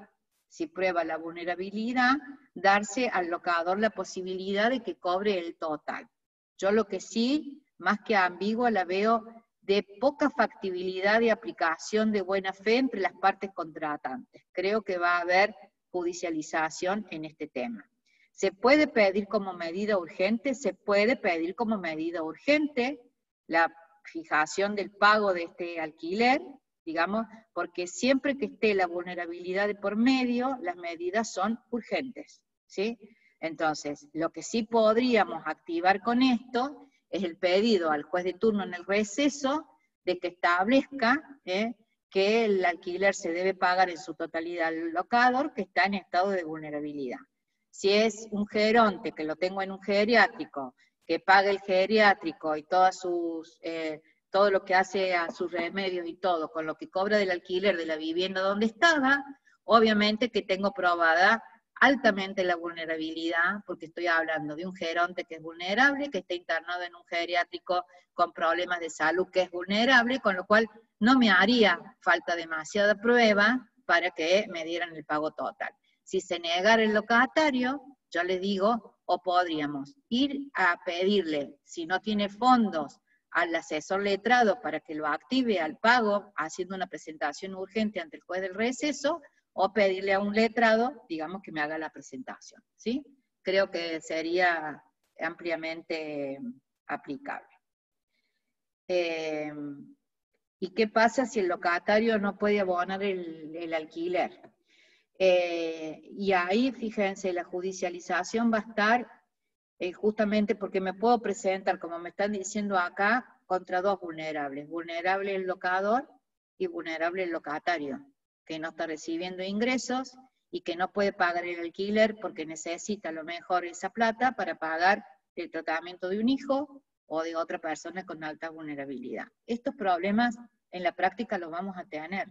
si prueba la vulnerabilidad, darse al locador la posibilidad de que cobre el total. Yo lo que sí, más que ambigua, la veo de poca factibilidad de aplicación de buena fe entre las partes contratantes. Creo que va a haber judicialización en este tema. ¿Se puede pedir como medida urgente? Se puede pedir como medida urgente la fijación del pago de este alquiler, digamos, porque siempre que esté la vulnerabilidad de por medio, las medidas son urgentes, ¿sí? Entonces, lo que sí podríamos activar con esto es el pedido al juez de turno en el receso de que establezca que el alquiler se debe pagar en su totalidad al locador que está en estado de vulnerabilidad. Si es un geronte, que lo tengo en un geriátrico, que pague el geriátrico y todas sus, todo lo que hace a sus remedios y todo, con lo que cobra del alquiler de la vivienda donde estaba, obviamente que tengo probada altamente la vulnerabilidad, porque estoy hablando de un geronte que es vulnerable, que está internado en un geriátrico con problemas de salud que es vulnerable, con lo cual no me haría falta demasiada prueba para que me dieran el pago total. Si se negara el locatario, yo les digo o podríamos ir a pedirle, si no tiene fondos, al asesor letrado para que lo active al pago, haciendo una presentación urgente ante el juez del receso, o pedirle a un letrado, digamos, que me haga la presentación, ¿sí? Creo que sería ampliamente aplicable. ¿Y qué pasa si el locatario no puede abonar el alquiler? Y ahí, fíjense, la judicialización va a estar justamente porque me puedo presentar, como me están diciendo acá, contra dos vulnerables. Vulnerable el locador y vulnerable el locatario, que no está recibiendo ingresos y que no puede pagar el alquiler porque necesita a lo mejor esa plata para pagar el tratamiento de un hijo o de otra persona con alta vulnerabilidad. Estos problemas en la práctica los vamos a tener.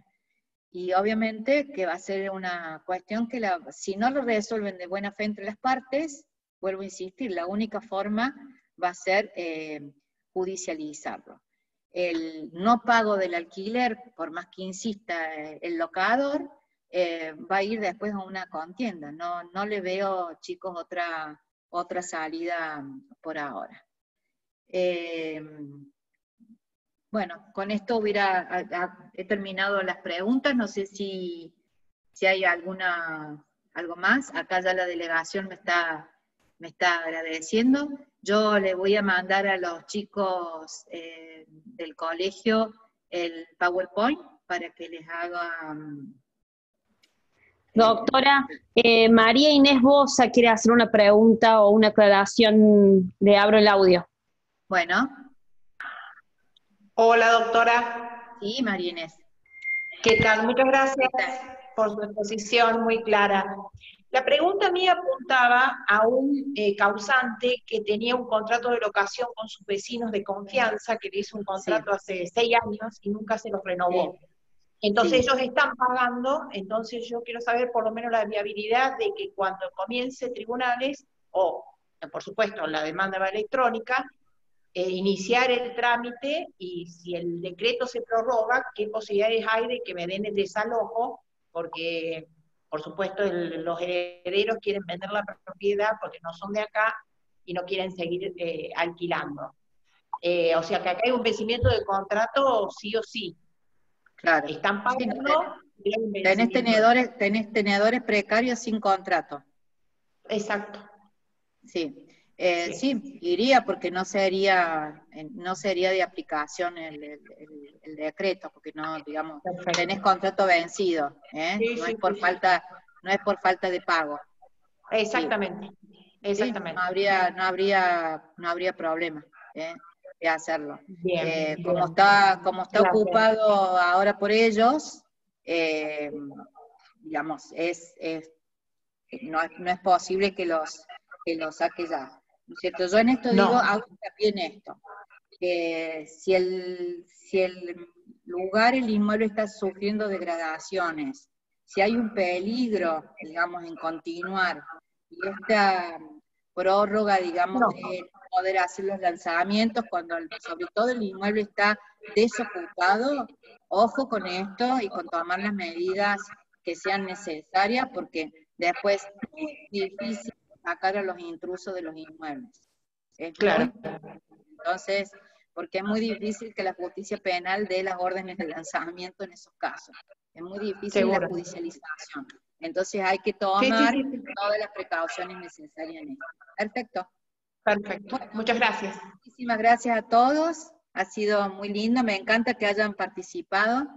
Y obviamente que va a ser una cuestión que si no lo resuelven de buena fe entre las partes, vuelvo a insistir, la única forma va a ser judicializarlo. El no pago del alquiler, por más que insista el locador, va a ir después a una contienda. No le veo, chicos, otra salida por ahora. Bueno, con esto he terminado las preguntas, no sé si hay algo más. Acá ya la delegación me está agradeciendo. Yo le voy a mandar a los chicos del colegio el PowerPoint para que les haga... Doctora, María Inés Bosa quiere hacer una pregunta o una aclaración. Le abro el audio. Bueno. Hola, doctora. Sí, María Inés. ¿Qué tal? Muchas gracias por su exposición muy clara. La pregunta mía apuntaba a un causante que tenía un contrato de locación con sus vecinos de confianza, que le hizo un contrato hace 6 años y nunca se los renovó. Sí. Entonces ellos están pagando, entonces yo quiero saber por lo menos la viabilidad de que cuando comience tribunales, o por supuesto la demanda electrónica, iniciar el trámite, y si el decreto se prorroga, qué posibilidades hay de que me den el desalojo, porque por supuesto los herederos quieren vender la propiedad porque no son de acá y no quieren seguir alquilando. O sea que acá hay un vencimiento de contrato sí o sí. Claro. Están pagando. Tenés tenedores precarios sin contrato. Exacto. Sí. Sí, iría porque no sería de aplicación el decreto, porque no, digamos, tenés contrato vencido, Sí, no es por falta de pago. Exactamente. Sí. Exactamente. Sí, no habría problema de hacerlo. Bien, como está ocupado ahora por ellos, digamos, no es posible que los saque ya. ¿No es cierto? Yo en esto digo, hago hincapié en esto, que si el lugar, el inmueble está sufriendo degradaciones, si hay un peligro, digamos, en continuar, y esta prórroga, digamos, de poder hacer los lanzamientos, cuando sobre todo el inmueble está desocupado, ojo con esto y con tomar las medidas que sean necesarias, porque después es muy difícil sacar a los intrusos de los inmuebles. Claro. Entonces, porque es muy difícil que la justicia penal dé las órdenes de lanzamiento en esos casos. Es muy difícil la judicialización. Entonces hay que tomar todas las precauciones necesarias en esto. Perfecto. Perfecto. Bueno, muchas gracias. Muchísimas gracias a todos. Ha sido muy lindo. Me encanta que hayan participado,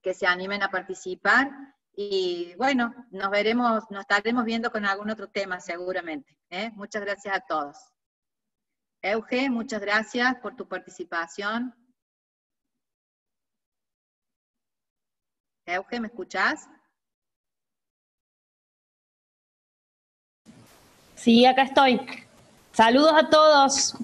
que se animen a participar. Y bueno, nos estaremos viendo con algún otro tema seguramente. Muchas gracias a todos. Euge, muchas gracias por tu participación. Euge, ¿me escuchás? Sí, acá estoy. Saludos a todos.